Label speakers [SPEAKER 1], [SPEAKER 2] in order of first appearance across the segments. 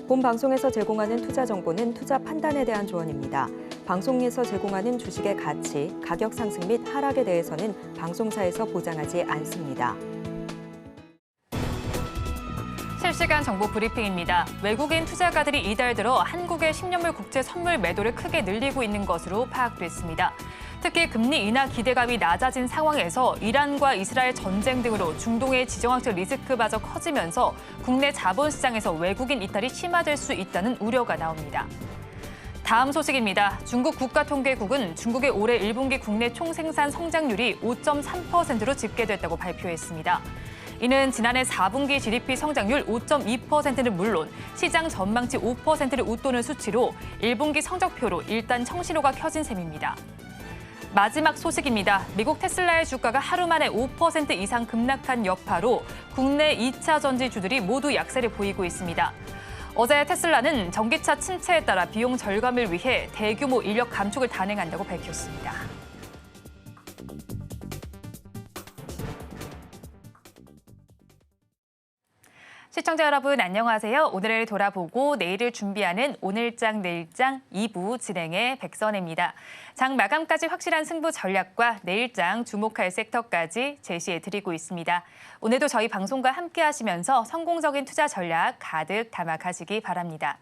[SPEAKER 1] 본 방송에서 제공하는 투자 정보는 투자 판단에 대한 조언입니다. 방송에서 제공하는 주식의 가치, 가격 상승 및 하락에 대해서는 방송사에서 보장하지 않습니다.
[SPEAKER 2] 실시간 정보 브리핑입니다. 외국인 투자가들이 이달 들어 한국의 10년물 국채 선물 매도를 크게 늘리고 있는 것으로 파악됐습니다. 특히 금리 인하 기대감이 낮아진 상황에서 이란과 이스라엘 전쟁 등으로 중동의 지정학적 리스크마저 커지면서 국내 자본시장에서 외국인 이탈이 심화될 수 있다는 우려가 나옵니다. 다음 소식입니다. 중국 국가통계국은 중국의 올해 1분기 국내 총생산 성장률이 5.3%로 집계됐다고 발표했습니다. 이는 지난해 4분기 GDP 성장률 5.2%는 물론 시장 전망치 5%를 웃도는 수치로 1분기 성적표로 일단 청신호가 켜진 셈입니다. 마지막 소식입니다. 미국 테슬라의 주가가 하루 만에 5% 이상 급락한 여파로 국내 2차 전지주들이 모두 약세를 보이고 있습니다. 어제 테슬라는 전기차 침체에 따라 비용 절감을 위해 대규모 인력 감축을 단행한다고 밝혔습니다. 시청자 여러분 안녕하세요. 오늘을 돌아보고 내일을 준비하는 오늘장 내일장 2부 진행의 백선혜입니다. 장 마감까지 확실한 승부 전략과 내일장 주목할 섹터까지 제시해드리고 있습니다. 오늘도 저희 방송과 함께 하시면서 성공적인 투자 전략 가득 담아가시기 바랍니다.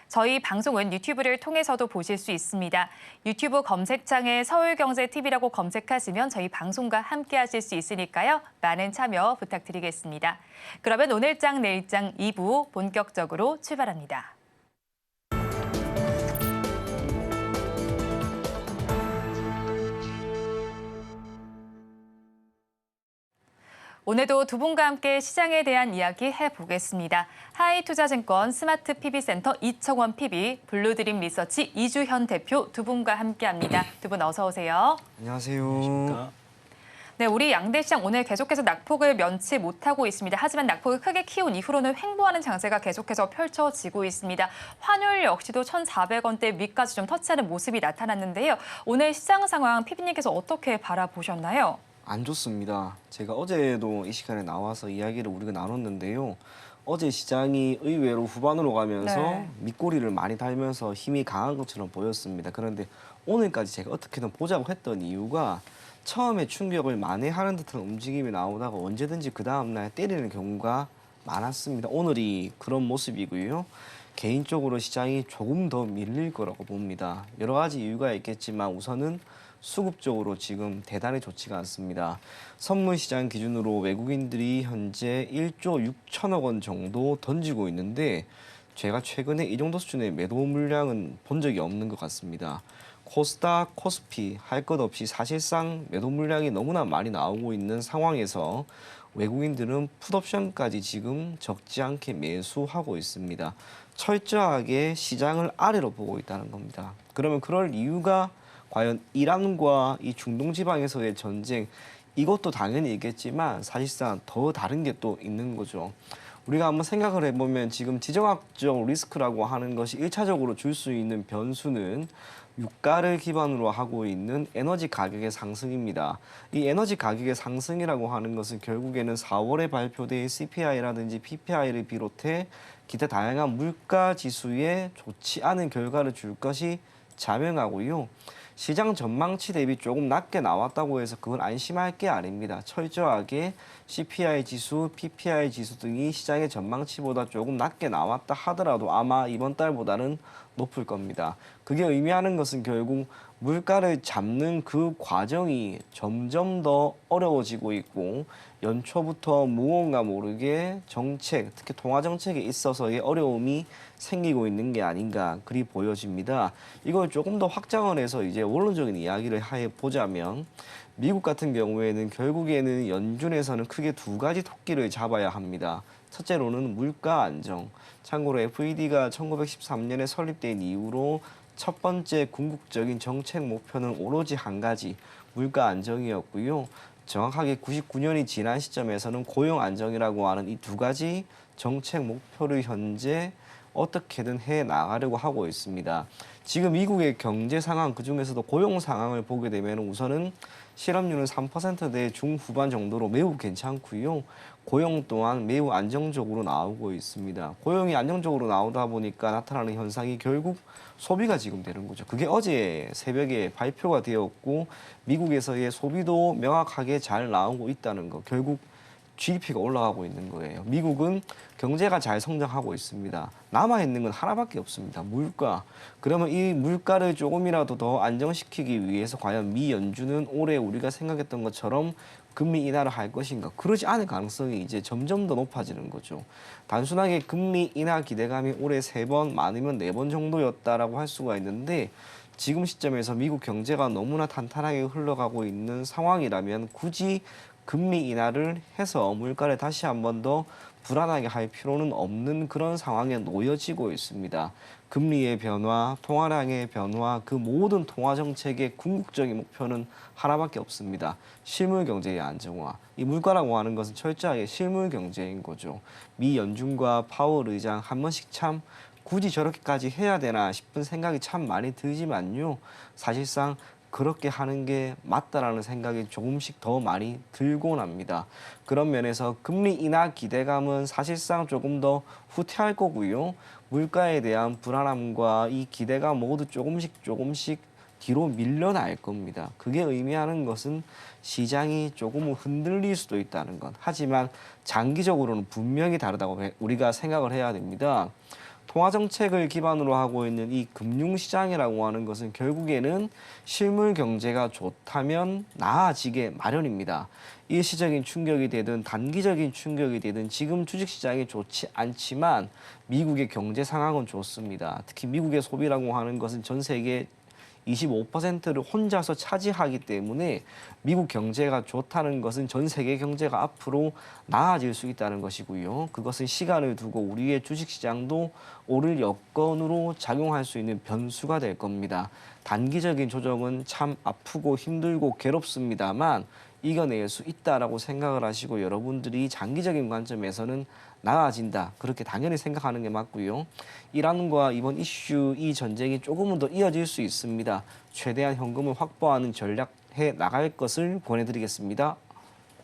[SPEAKER 2] 저희 방송은 유튜브를 통해서도 보실 수 있습니다. 유튜브 검색창에 서울경제TV라고 검색하시면 저희 방송과 함께 하실 수 있으니까요. 많은 참여 부탁드리겠습니다. 그러면 오늘장 내일장 2부 본격적으로 출발합니다. 오늘도 두 분과 함께 시장에 대한 이야기 해보겠습니다. 하이투자증권 스마트 PB센터 이청원 PB, 블루드림 리서치 이주현 대표 두 분과 함께합니다. 두 분 어서 오세요.
[SPEAKER 3] 안녕하세요.
[SPEAKER 4] 안녕하십니까.
[SPEAKER 2] 네, 우리 양대 시장 오늘 계속해서 낙폭을 면치 못하고 있습니다. 하지만 낙폭을 크게 키운 이후로는 횡보하는 장세가 계속해서 펼쳐지고 있습니다. 환율 역시도 1,400원대 위까지 좀 터치하는 모습이 나타났는데요. 오늘 시장 상황 PB님께서 어떻게 바라보셨나요?
[SPEAKER 3] 안 좋습니다. 제가 어제도 이 시간에 나와서 이야기를 우리가 나눴는데요. 어제 시장이 의외로 후반으로 가면서 밑꼬리를 많이 달면서 힘이 강한 것처럼 보였습니다. 그런데 오늘까지 제가 어떻게든 보자고 했던 이유가 처음에 충격을 만회하는 듯한 움직임이 나오다가 언제든지 그 다음날 때리는 경우가 많았습니다. 오늘이 그런 모습이고요. 개인적으로 시장이 조금 더 밀릴 거라고 봅니다. 여러 가지 이유가 있겠지만 우선은 수급적으로 지금 대단히 좋지가 않습니다. 선물시장 기준으로 외국인들이 현재 1조 6천억 원 정도 던지고 있는데 제가 최근에 이 정도 수준의 매도 물량은 본 적이 없는 것 같습니다. 코스닥, 코스피 할 것 없이 사실상 매도 물량이 너무나 많이 나오고 있는 상황에서 외국인들은 풋옵션까지 지금 적지 않게 매수하고 있습니다. 철저하게 시장을 아래로 보고 있다는 겁니다. 그러면 그럴 이유가 과연 이란과 이 중동 지방에서의 전쟁, 이것도 당연히 있겠지만 사실상 더 다른 게 또 있는 거죠. 우리가 한번 생각을 해보면 지금 지정학적 리스크라고 하는 것이 1차적으로 줄 수 있는 변수는 유가를 기반으로 하고 있는 에너지 가격의 상승입니다. 이 에너지 가격의 상승이라고 하는 것은 결국에는 4월에 발표될 CPI라든지 PPI를 비롯해 기타 다양한 물가 지수에 좋지 않은 결과를 줄 것이 자명하고요. 시장 전망치 대비 조금 낮게 나왔다고 해서 그건 안심할 게 아닙니다. 철저하게 CPI 지수, PPI 지수 등이 시장의 전망치보다 조금 낮게 나왔다 하더라도 아마 이번 달보다는 높을 겁니다. 그게 의미하는 것은 결국 물가를 잡는 그 과정이 점점 더 어려워지고 있고 연초부터 무언가 모르게 정책, 특히 통화 정책에 있어서의 어려움이 생기고 있는 게 아닌가 그리 보여집니다. 이걸 조금 더 확장을 해서 이제 원론적인 이야기를 해보자면 미국 같은 경우에는 결국에는 연준에서는 크게 두 가지 토끼를 잡아야 합니다. 첫째로는 물가 안정. 참고로 FED가 1913년에 설립된 이후로 첫 번째 궁극적인 정책 목표는 오로지 한 가지, 물가 안정이었고요. 정확하게 99년이 지난 시점에서는 고용 안정이라고 하는 이 두 가지 정책 목표를 현재 어떻게든 해 나가려고 하고 있습니다. 지금 미국의 경제 상황 그중에서도 고용 상황을 보게 되면 우선은 실업률은 3%대 중후반 정도로 매우 괜찮고요. 고용 또한 매우 안정적으로 나오고 있습니다. 고용이 안정적으로 나오다 보니까 나타나는 현상이 결국 소비가 지금 되는 거죠. 그게 어제 새벽에 발표가 되었고 미국에서의 소비도 명확하게 잘 나오고 있다는 거. 결국 GDP가 올라가고 있는 거예요. 미국은 경제가 잘 성장하고 있습니다. 남아있는 건 하나밖에 없습니다. 물가. 그러면 이 물가를 조금이라도 더 안정시키기 위해서 과연 미 연준은 올해 우리가 생각했던 것처럼 금리 인하를 할 것인가? 그러지 않을 가능성이 이제 점점 더 높아지는 거죠. 단순하게 금리 인하 기대감이 올해 3번, 많으면 4번 정도였다라고 할 수가 있는데 지금 시점에서 미국 경제가 너무나 탄탄하게 흘러가고 있는 상황이라면 굳이 금리 인하를 해서 물가를 다시 한 번 더 불안하게 할 필요는 없는 그런 상황에 놓여지고 있습니다. 금리의 변화, 통화량의 변화, 그 모든 통화 정책의 궁극적인 목표는 하나밖에 없습니다. 실물 경제의 안정화. 이 물가라고 하는 것은 철저하게 실물 경제인 거죠. 미 연준과 파월 의장 한 번씩 참 굳이 저렇게까지 해야 되나 싶은 생각이 참 많이 들지만요. 사실상 그렇게 하는 게 맞다라는 생각이 조금씩 더 많이 들곤 합니다. 그런 면에서 금리 인하 기대감은 사실상 조금 더 후퇴할 거고요. 물가에 대한 불안함과 이 기대감 모두 조금씩 뒤로 밀려날 겁니다. 그게 의미하는 것은 시장이 조금 흔들릴 수도 있다는 것. 하지만 장기적으로는 분명히 다르다고 우리가 생각을 해야 됩니다. 통화정책을 기반으로 하고 있는 이 금융시장이라고 하는 것은 결국에는 실물 경제가 좋다면 나아지게 마련입니다. 일시적인 충격이 되든 단기적인 충격이 되든 지금 주식시장이 좋지 않지만 미국의 경제 상황은 좋습니다. 특히 미국의 소비라고 하는 것은 전 세계 25%를 혼자서 차지하기 때문에 미국 경제가 좋다는 것은 전 세계 경제가 앞으로 나아질 수 있다는 것이고요. 그것은 시간을 두고 우리의 주식시장도 오를 여건으로 작용할 수 있는 변수가 될 겁니다. 단기적인 조정은 참 아프고 힘들고 괴롭습니다만 이겨낼 수 있다라고 생각을 하시고 여러분들이 장기적인 관점에서는 나아진다. 그렇게 당연히 생각하는 게 맞고요. 이란과 이번 이슈, 이 전쟁이 조금은 더 이어질 수 있습니다. 최대한 현금을 확보하는 전략해 나갈 것을 권해드리겠습니다.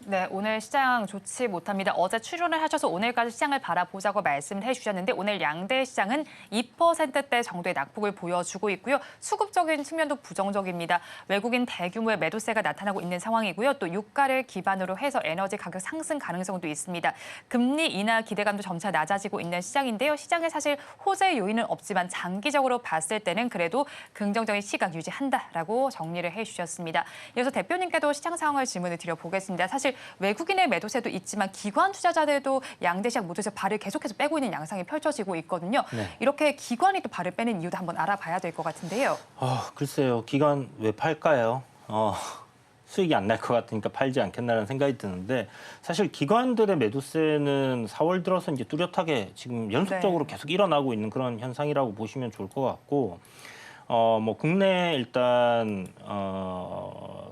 [SPEAKER 2] 네, 오늘 시장 좋지 못합니다. 어제 출연을 하셔서 오늘까지 시장을 바라보자고 말씀을 해주셨는데 오늘 양대 시장은 2%대 정도의 낙폭을 보여주고 있고요. 수급적인 측면도 부정적입니다. 외국인 대규모의 매도세가 나타나고 있는 상황이고요. 또 유가를 기반으로 해서 에너지 가격 상승 가능성도 있습니다. 금리 인하 기대감도 점차 낮아지고 있는 시장인데요. 시장에 사실 호재 요인은 없지만 장기적으로 봤을 때는 그래도 긍정적인 시각 유지한다라고 정리를 해주셨습니다. 이어서 대표님께도 시장 상황을 질문을 드려보겠습니다. 사실 외국인의 매도세도 있지만 기관 투자자들도 양대 시장 모두에서 발을 계속해서 빼고 있는 양상이 펼쳐지고 있거든요.
[SPEAKER 4] 네.
[SPEAKER 2] 이렇게 기관이 또 발을 빼는 이유도 한번 알아봐야 될 것 같은데요.
[SPEAKER 4] 글쎄요. 기관 왜 팔까요? 수익이 안 날 것 같으니까 팔지 않겠나라는 생각이 드는데 사실 기관들의 매도세는 4월 들어서 이제 뚜렷하게 지금 연속적으로 계속 일어나고 있는 그런 현상이라고 보시면 좋을 것 같고 국내 일단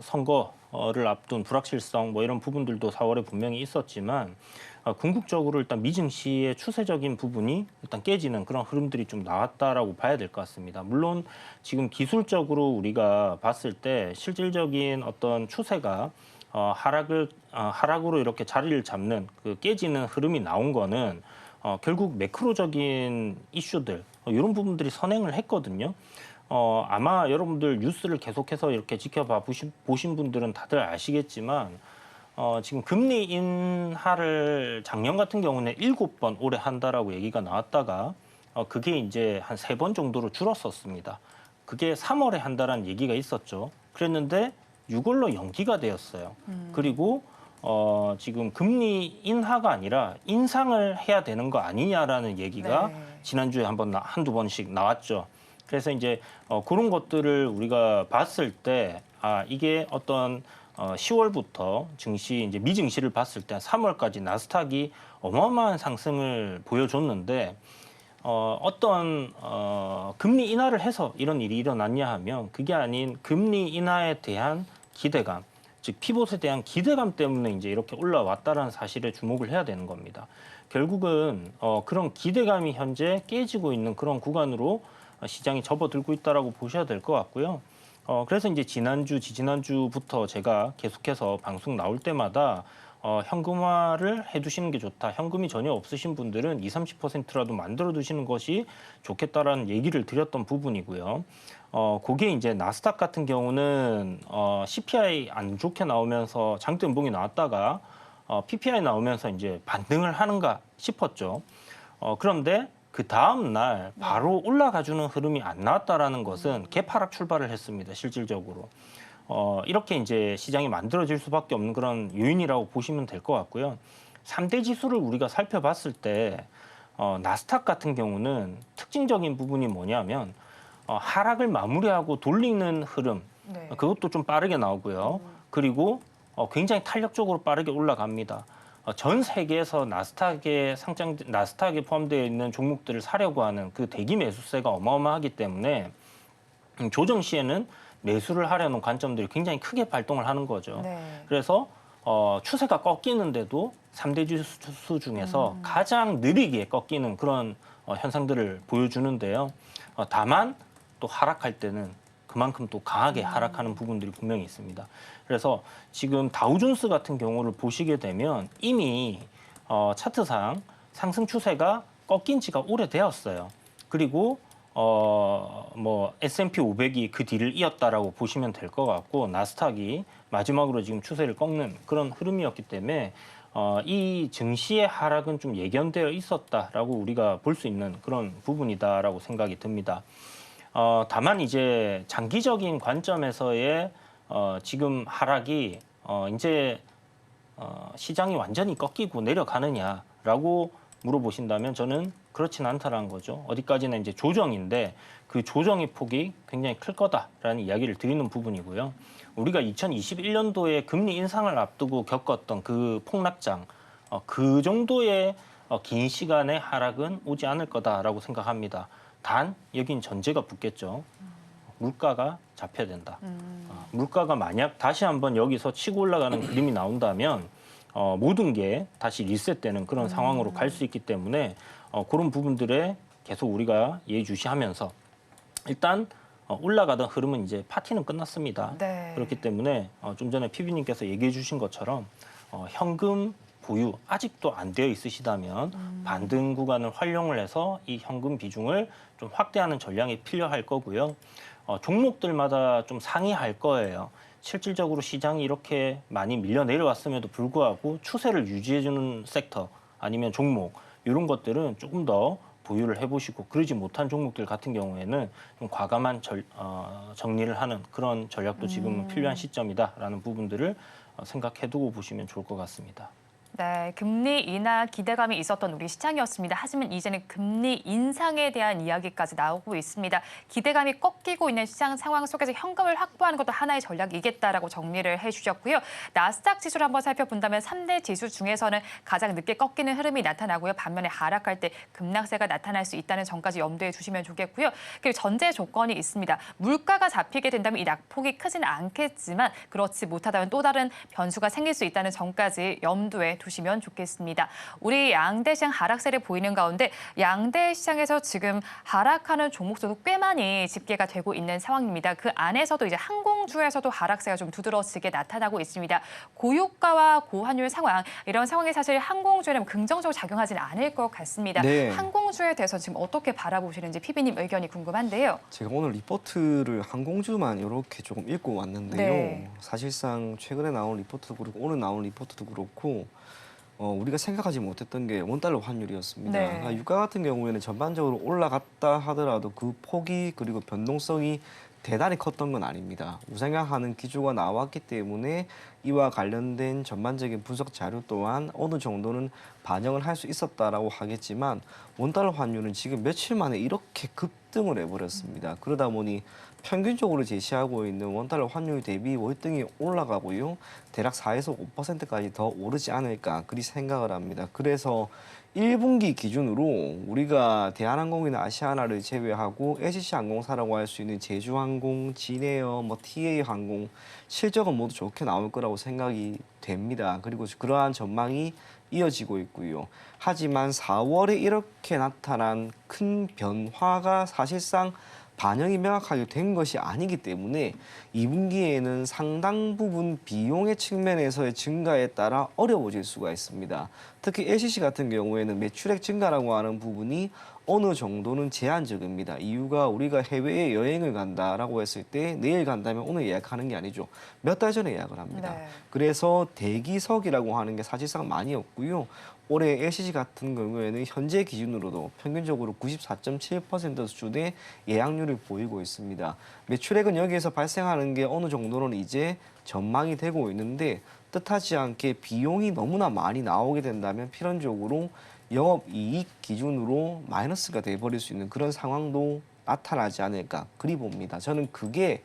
[SPEAKER 4] 선거를 앞둔 불확실성 이런 부분들도 4월에 분명히 있었지만 궁극적으로 일단 미증시의 추세적인 부분이 일단 깨지는 그런 흐름들이 좀 나왔다라고 봐야 될 것 같습니다. 물론 지금 기술적으로 우리가 봤을 때 실질적인 어떤 추세가 하락으로 이렇게 자리를 잡는 그 깨지는 흐름이 나온 거는 결국 매크로적인 이슈들 이런 부분들이 선행을 했거든요. 아마 여러분들 뉴스를 계속해서 이렇게 지켜봐 보신 분들은 다들 아시겠지만 지금 금리 인하를 작년 같은 경우는 7번 올해 한다라고 얘기가 나왔다가 그게 이제 한 3번 정도로 줄었었습니다. 그게 3월에 한다라는 얘기가 있었죠. 그랬는데 6월로 연기가 되었어요. 그리고 지금 금리 인하가 아니라 인상을 해야 되는 거 아니냐라는 얘기가 지난주에 한두 번씩 나왔죠. 그래서 이제 그런 것들을 우리가 봤을 때 이게 어떤 10월부터 증시 이제 미증시를 봤을 때 3월까지 나스닥이 어마어마한 상승을 보여줬는데 어떤 금리 인하를 해서 이런 일이 일어났냐 하면 그게 아닌 금리 인하에 대한 기대감, 즉 피봇에 대한 기대감 때문에 이제 이렇게 올라왔다라는 사실에 주목을 해야 되는 겁니다. 결국은 그런 기대감이 현재 깨지고 있는 그런 구간으로 시장이 접어들고 있다라고 보셔야 될 것 같고요. 그래서 이제 지난주, 지지난주부터 제가 계속해서 방송 나올 때마다 현금화를 해두시는 게 좋다. 현금이 전혀 없으신 분들은 20, 30%라도 만들어 두시는 것이 좋겠다라는 얘기를 드렸던 부분이고요. 그게 이제 나스닥 같은 경우는 CPI 안 좋게 나오면서 장대 연봉이 나왔다가 PPI 나오면서 이제 반등을 하는가 싶었죠. 그런데 그 다음 날 바로 올라가주는 흐름이 안 나왔다라는 것은 개파락 출발을 했습니다. 실질적으로. 이렇게 이제 시장이 만들어질 수밖에 없는 그런 요인이라고 보시면 될 것 같고요. 3대 지수를 우리가 살펴봤을 때 나스닥 같은 경우는 특징적인 부분이 뭐냐면 하락을 마무리하고 돌리는 흐름,
[SPEAKER 2] 네.
[SPEAKER 4] 그것도 좀 빠르게 나오고요. 그리고 굉장히 탄력적으로 빠르게 올라갑니다. 전 세계에서 나스닥에 포함되어 있는 종목들을 사려고 하는 그 대기 매수세가 어마어마하기 때문에 조정 시에는 매수를 하려는 관점들이 굉장히 크게 발동을 하는 거죠.
[SPEAKER 2] 네.
[SPEAKER 4] 그래서 추세가 꺾이는데도 3대 지수 중에서 가장 느리게 꺾이는 그런 현상들을 보여주는데요. 다만 또 하락할 때는 그만큼 또 강하게 하락하는 부분들이 분명히 있습니다. 그래서 지금 다우존스 같은 경우를 보시게 되면 이미 차트상 상승 추세가 꺾인 지가 오래되었어요. 그리고 뭐 S&P 500이 그 뒤를 이었다라고 보시면 될 것 같고 나스닥이 마지막으로 지금 추세를 꺾는 그런 흐름이었기 때문에 이 증시의 하락은 좀 예견되어 있었다라고 우리가 볼 수 있는 그런 부분이다라고 생각이 듭니다. 다만 이제 장기적인 관점에서의 지금 하락이 이제 시장이 완전히 꺾이고 내려가느냐라고 물어보신다면 저는 그렇진 않다라는 거죠. 어디까지나 이제 조정인데 그 조정의 폭이 굉장히 클 거다라는 이야기를 드리는 부분이고요. 우리가 2021년도에 금리 인상을 앞두고 겪었던 그 폭락장, 그 정도의 긴 시간의 하락은 오지 않을 거다라고 생각합니다. 단 여긴 전제가 붙겠죠. 물가가 잡혀야 된다. 물가가 만약 다시 한번 여기서 치고 올라가는 그림이 나온다면 모든 게 다시 리셋되는 그런 상황으로 갈 수 있기 때문에 그런 부분들에 계속 우리가 예의주시하면서 일단 올라가던 흐름은 이제 파티는 끝났습니다.
[SPEAKER 2] 네.
[SPEAKER 4] 그렇기 때문에 좀 전에 PB님께서 얘기해 주신 것처럼 현금 보유 아직도 안 되어 있으시다면 반등 구간을 활용을 해서 이 현금 비중을 좀 확대하는 전략이 필요할 거고요. 종목들마다 좀 상이할 거예요. 실질적으로 시장이 이렇게 많이 밀려 내려왔음에도 불구하고 추세를 유지해주는 섹터 아니면 종목 이런 것들은 조금 더 보유를 해보시고 그러지 못한 종목들 같은 경우에는 좀 과감한 정리를 하는 그런 전략도 지금은 필요한 시점이다라는 부분들을 생각해두고 보시면 좋을 것 같습니다.
[SPEAKER 2] 네, 금리 인하 기대감이 있었던 우리 시장이었습니다. 하지만 이제는 금리 인상에 대한 이야기까지 나오고 있습니다. 기대감이 꺾이고 있는 시장 상황 속에서 현금을 확보하는 것도 하나의 전략이겠다라고 정리를 해주셨고요. 나스닥 지수를 한번 살펴본다면 3대 지수 중에서는 가장 늦게 꺾이는 흐름이 나타나고요. 반면에 하락할 때 급락세가 나타날 수 있다는 점까지 염두에 두시면 좋겠고요. 그리고 전제 조건이 있습니다. 물가가 잡히게 된다면 이 낙폭이 크지는 않겠지만 그렇지 못하다면 또 다른 변수가 생길 수 있다는 점까지 염두에 두시면 좋겠습니다. 우리 양대 시장 하락세를 보이는 가운데 양대 시장에서 지금 하락하는 종목수도 꽤 많이 집계가 되고 있는 상황입니다. 그 안에서도 이제 항공주에서도 하락세가 좀 두드러지게 나타나고 있습니다. 고유가와 고환율 상황, 이런 상황이 사실 항공주에는 긍정적으로 작용하지는 않을 것 같습니다.
[SPEAKER 3] 네.
[SPEAKER 2] 항공주에 대해서 지금 어떻게 바라보시는지 PB님 의견이 궁금한데요.
[SPEAKER 3] 제가 오늘 리포트를 항공주만 이렇게 조금 읽고 왔는데요.
[SPEAKER 2] 네.
[SPEAKER 3] 사실상 최근에 나온 리포트도 그렇고 오늘 나온 리포트도 그렇고 우리가 생각하지 못했던 게 원달러 환율이었습니다.
[SPEAKER 2] 네.
[SPEAKER 3] 그러니까 유가 같은 경우에는 전반적으로 올라갔다 하더라도 그 폭이 그리고 변동성이 대단히 컸던 건 아닙니다. 우상향하는 기조가 나왔기 때문에 이와 관련된 전반적인 분석 자료 또한 어느 정도는 반영을 할 수 있었다라고 하겠지만 원달러 환율은 지금 며칠 만에 이렇게 급등을 해버렸습니다. 그러다 보니 평균적으로 제시하고 있는 원달러 환율 대비 월등히 올라가고요. 대략 4에서 5%까지 더 오르지 않을까 그리 생각을 합니다. 그래서 1분기 기준으로 우리가 대한항공이나 아시아나를 제외하고 LCC항공사라고 할 수 있는 제주항공, 진에어, TA항공 실적은 모두 좋게 나올 거라고 생각이 됩니다. 그리고 그러한 전망이 이어지고 있고요. 하지만 4월에 이렇게 나타난 큰 변화가 사실상 반영이 명확하게 된 것이 아니기 때문에 2분기에는 상당 부분 비용의 측면에서의 증가에 따라 어려워질 수가 있습니다. 특히 LCC 같은 경우에는 매출액 증가라고 하는 부분이 어느 정도는 제한적입니다. 이유가 우리가 해외에 여행을 간다라고 했을 때 내일 간다면 오늘 예약하는 게 아니죠. 몇 달 전에 예약을 합니다.
[SPEAKER 2] 네.
[SPEAKER 3] 그래서 대기석이라고 하는 게 사실상 많이 없고요. 올해 LCC 같은 경우에는 현재 기준으로도 평균적으로 94.7% 수준의 예약률을 보이고 있습니다. 매출액은 여기에서 발생하는 게 어느 정도는 이제 전망이 되고 있는데 뜻하지 않게 비용이 너무나 많이 나오게 된다면 필연적으로 영업이익 기준으로 마이너스가 돼버릴 수 있는 그런 상황도 나타나지 않을까 그리 봅니다. 저는 그게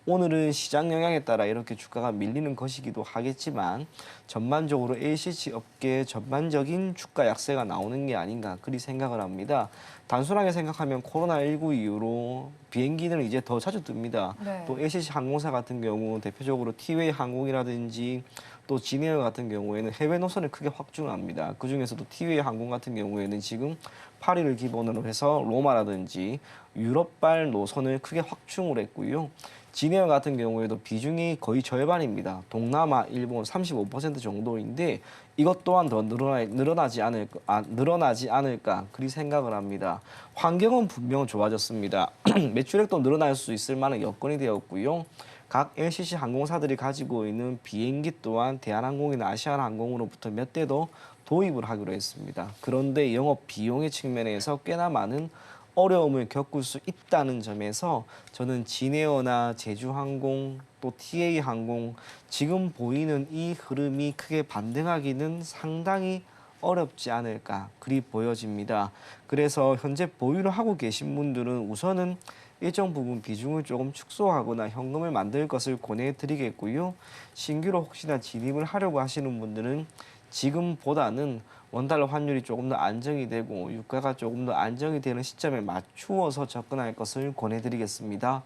[SPEAKER 3] 오늘은 시장 영향에 따라 이렇게 주가가 밀리는 것이기도 하겠지만 전반적으로 LCC 업계의 전반적인 주가 약세가 나오는 게 아닌가 그리 생각을 합니다. 단순하게 생각하면 코로나19 이후로 비행기는 이제 더 자주 뜹니다.
[SPEAKER 2] 네.
[SPEAKER 3] 또 LCC 항공사 같은 경우 대표적으로 티웨이 항공이라든지 또 진에어 같은 경우에는 해외 노선을 크게 확충합니다. 그중에서도 티웨이 항공 같은 경우에는 지금 파리를 기본으로 해서 로마라든지 유럽발 노선을 크게 확충을 했고요. 진에어 같은 경우에도 비중이 거의 절반입니다. 동남아, 일본 35% 정도인데 이것 또한 더 늘어나지 않을까 그리 생각을 합니다. 환경은 분명 좋아졌습니다. 매출액도 늘어날 수 있을 만한 여건이 되었고요. 각 LCC 항공사들이 가지고 있는 비행기 또한 대한항공이나 아시아나항공으로부터 몇 대 더 도입을 하기로 했습니다. 그런데 영업 비용의 측면에서 꽤나 많은 어려움을 겪을 수 있다는 점에서 저는 진에어나 제주항공 또 TA항공 지금 보이는 이 흐름이 크게 반등하기는 상당히 어렵지 않을까 그리 보여집니다. 그래서 현재 보유를 하고 계신 분들은 우선은 일정 부분 비중을 조금 축소하거나 현금을 만들 것을 권해드리겠고요. 신규로 혹시나 진입을 하려고 하시는 분들은 지금보다는 원달러 환율이 조금 더 안정이 되고 유가가 조금 더 안정이 되는 시점에 맞추어서 접근할 것을 권해드리겠습니다.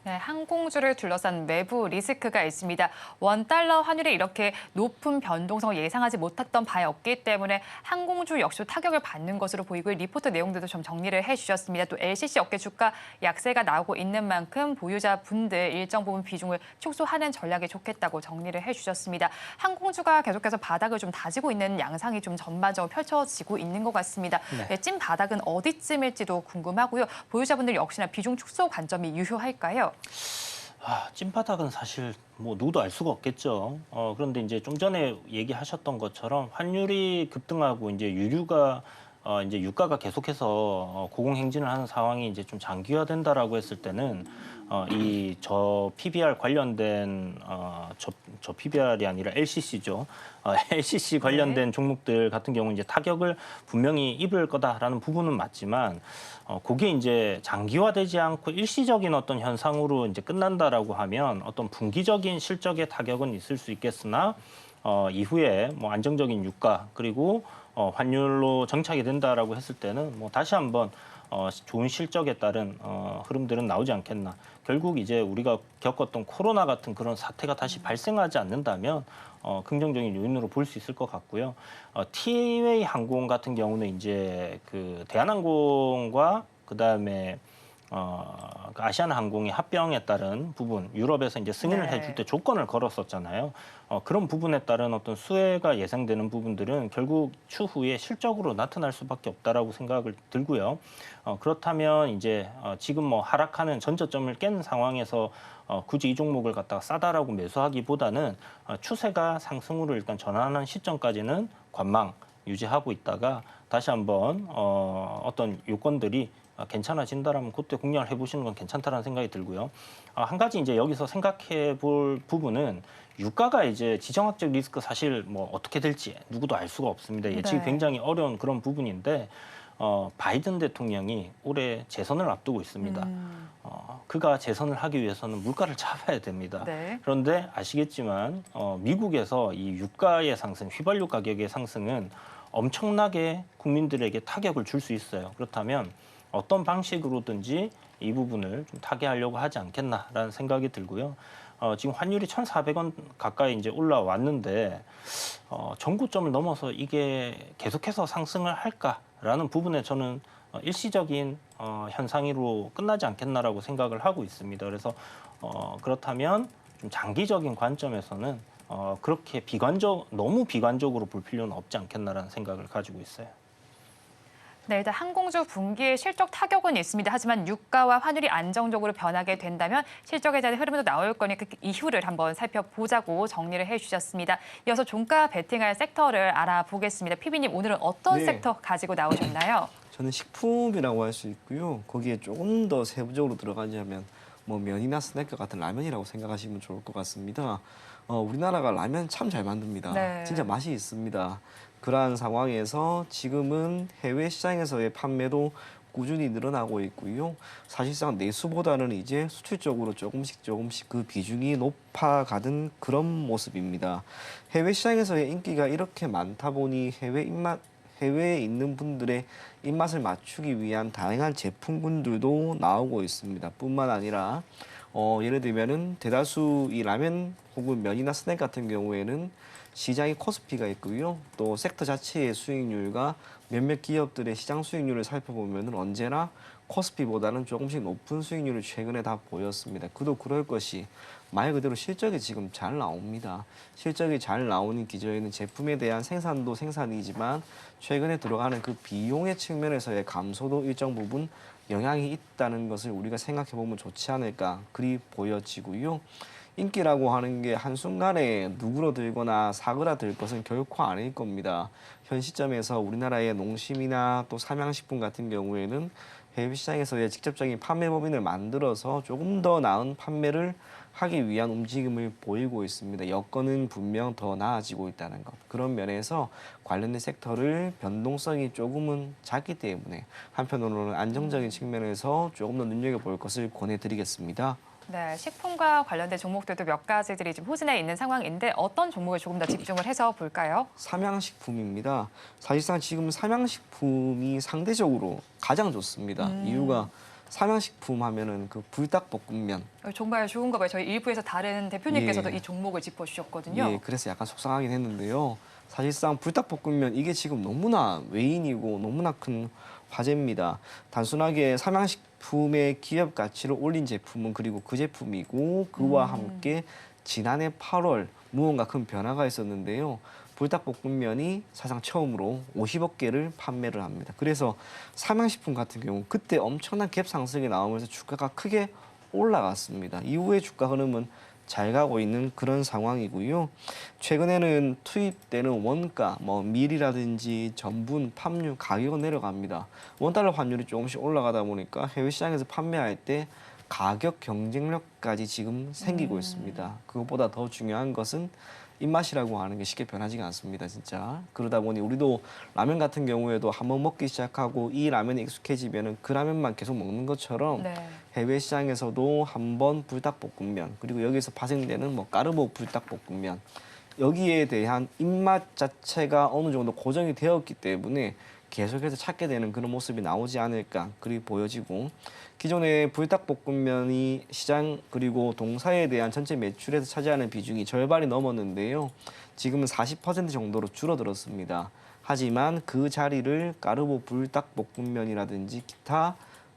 [SPEAKER 2] 네, 항공주를 둘러싼 외부 리스크가 있습니다. 원달러 환율이 이렇게 높은 변동성을 예상하지 못했던 바에 없기 때문에 항공주 역시 타격을 받는 것으로 보이고 리포트 내용들도 좀 정리를 해주셨습니다. 또 LCC 업계 주가 약세가 나오고 있는 만큼 보유자분들 일정 부분 비중을 축소하는 전략이 좋겠다고 정리를 해주셨습니다. 항공주가 계속해서 바닥을 좀 다지고 있는 양상이 좀 전반적으로 펼쳐지고 있는 것 같습니다. 네, 찐 바닥은 어디쯤일지도 궁금하고요. 보유자분들 역시나 비중 축소 관점이 유효할까요?
[SPEAKER 4] 찐바닥은 사실 뭐 누구도 알 수가 없겠죠. 그런데 이제 좀 전에 얘기하셨던 것처럼 환율이 급등하고 이제 유류가 이제 유가가 계속해서 고공행진을 하는 상황이 이제 좀 장기화된다라고 했을 때는 이 저 PBR 관련된 저 PBR이 아니라 LCC죠. LCC 관련된 종목들 같은 경우 이제 타격을 분명히 입을 거다라는 부분은 맞지만 그게 이제 장기화되지 않고 일시적인 어떤 현상으로 이제 끝난다라고 하면 어떤 분기적인 실적의 타격은 있을 수 있겠으나 이후에 뭐 안정적인 유가 그리고 환율로 정착이 된다라고 했을 때는 뭐 다시 한번 좋은 실적에 따른 흐름들은 나오지 않겠나. 결국 이제 우리가 겪었던 코로나 같은 그런 사태가 다시 발생하지 않는다면 긍정적인 요인으로 볼 수 있을 것 같고요. 티웨이 항공 같은 경우는 이제 그 대한항공과 그다음에 그 아시아나항공의 합병에 따른 부분, 유럽에서 이제 승인을 해줄 때 조건을 걸었었잖아요. 그런 부분에 따른 어떤 수혜가 예상되는 부분들은 결국 추후에 실적으로 나타날 수밖에 없다라고 생각을 들고요. 그렇다면 이제 지금 뭐 하락하는 전저점을 깬 상황에서 굳이 이 종목을 갖다가 싸다라고 매수하기보다는 추세가 상승으로 일단 전환하는 시점까지는 관망 유지하고 있다가 다시 한번 어떤 요건들이 괜찮아진다라면 그때 공략을 해보시는 건 괜찮다라는 생각이 들고요. 한 가지 이제 여기서 생각해 볼 부분은 유가가 이제 지정학적 리스크 사실 뭐 어떻게 될지 누구도 알 수가 없습니다. 예측이 굉장히 어려운 그런 부분인데 바이든 대통령이 올해 재선을 앞두고 있습니다. 그가 재선을 하기 위해서는 물가를 잡아야 됩니다.
[SPEAKER 2] 네.
[SPEAKER 4] 그런데 아시겠지만 미국에서 이 유가의 상승, 휘발유 가격의 상승은 엄청나게 국민들에게 타격을 줄 수 있어요. 그렇다면 어떤 방식으로든지 이 부분을 좀 타개하려고 하지 않겠나라는 생각이 들고요. 지금 환율이 1,400원 가까이 이제 올라왔는데 전고점을 넘어서 이게 계속해서 상승을 할까라는 부분에 저는 일시적인 현상으로 끝나지 않겠나라고 생각을 하고 있습니다. 그래서 그렇다면 좀 장기적인 관점에서는 그렇게 너무 비관적으로 볼 필요는 없지 않겠나라는 생각을 가지고 있어요.
[SPEAKER 2] 네, 일단 항공주 분기에 실적 타격은 있습니다. 하지만 유가와 환율이 안정적으로 변하게 된다면 실적에 대한 흐름도 나올 거니 그 이유를 한번 살펴보자고 정리를 해주셨습니다. 이어서 종가 베팅할 섹터를 알아보겠습니다. PB님, 오늘은 어떤
[SPEAKER 3] 네.
[SPEAKER 2] 섹터 가지고 나오셨나요?
[SPEAKER 3] 저는 식품이라고 할 수 있고요. 거기에 조금 더 세부적으로 들어가자면 뭐 면이나 스낵 같은 라면이라고 생각하시면 좋을 것 같습니다. 우리나라가 라면 참 잘 만듭니다.
[SPEAKER 2] 네.
[SPEAKER 3] 진짜 맛이 있습니다. 그러한 상황에서 지금은 해외 시장에서의 판매도 꾸준히 늘어나고 있고요. 사실상 내수보다는 이제 수출 쪽으로 조금씩 그 비중이 높아가는 그런 모습입니다. 해외 시장에서의 인기가 이렇게 많다 보니 해외에 있는 분들의 입맛을 맞추기 위한 다양한 제품군들도 나오고 있습니다. 뿐만 아니라 예를 들면은 대다수 이 라면 혹은 면이나 스낵 같은 경우에는 시장의 코스피가 있고요. 또 섹터 자체의 수익률과 몇몇 기업들의 시장 수익률을 살펴보면은 언제나 코스피보다는 조금씩 높은 수익률을 최근에 다 보였습니다. 그도 그럴 것이 말 그대로 실적이 지금 잘 나옵니다. 실적이 잘 나오는 기저에는 제품에 대한 생산도 생산이지만 최근에 들어가는 그 비용의 측면에서의 감소도 일정 부분 영향이 있다는 것을 우리가 생각해 보면 좋지 않을까 그리 보여지고요. 인기라고 하는 게 한순간에 누그러들거나 사그라들 것은 결코 아닐 겁니다. 현 시점에서 우리나라의 농심이나 또 삼양식품 같은 경우에는 해외 시장에서의 직접적인 판매 법인을 만들어서 조금 더 나은 판매를 하기 위한 움직임을 보이고 있습니다. 여건은 분명 더 나아지고 있다는 것. 그런 면에서 관련된 섹터를 변동성이 조금은 작기 때문에 한편으로는 안정적인 측면에서 조금 더 눈여겨볼 것을 권해드리겠습니다.
[SPEAKER 2] 네, 식품과 관련된 종목들도 몇 가지들이 좀 호진해 있는 상황인데 어떤 종목에 조금 더 집중을 해서 볼까요?
[SPEAKER 3] 삼양식품입니다. 사실상 지금 삼양식품이 상대적으로 가장 좋습니다. 이유가 삼양식품 하면은 그 불닭볶음면.
[SPEAKER 2] 정말 좋은 거 봐요. 저희 일부에서 다른 대표님께서도
[SPEAKER 3] 예.
[SPEAKER 2] 이 종목을 짚어주셨거든요.
[SPEAKER 3] 예, 그래서 약간 속상하긴 했는데요. 사실상 불닭볶음면 이게 지금 너무나 외인이고 너무나 큰 화제입니다. 단순하게 삼양식품의 기업 가치를 올린 제품은 그리고 그 제품이고 그와 함께 지난해 8월 무언가 큰 변화가 있었는데요. 불닭볶음면이 사상 처음으로 50억 개를 판매를 합니다. 그래서 삼양식품 같은 경우 그때 엄청난 갭 상승이 나오면서 주가가 크게 올라갔습니다. 이후에 주가 흐름은 잘 가고 있는 그런 상황이고요. 최근에는 투입되는 원가, 뭐 밀이라든지 전분, 팜유 가격은 내려갑니다. 원달러 환율이 조금씩 올라가다 보니까 해외 시장에서 판매할 때 가격 경쟁력까지 지금 생기고 있습니다. 그것보다 더 중요한 것은 입맛이라고 하는 게 쉽게 변하지가 않습니다, 진짜. 그러다 보니 우리도 라면 같은 경우에도 한번 먹기 시작하고 이 라면에 익숙해지면은 그 라면만 계속 먹는 것처럼
[SPEAKER 2] 네.
[SPEAKER 3] 해외 시장에서도 한번 불닭볶음면 그리고 여기서 파생되는 뭐 까르보 불닭볶음면 여기에 대한 입맛 자체가 어느 정도 고정이 되었기 때문에 계속해서 찾게 되는 그런 모습이 나오지 않을까 그리 보여지고 기존의 불닭볶음면이 시장 그리고 동사에 대한 전체 매출에서 차지하는 비중이 절반이 넘었는데요. 지금은 40% 정도로 줄어들었습니다. 하지만 그 자리를 까르보 불닭볶음면이라든지 기타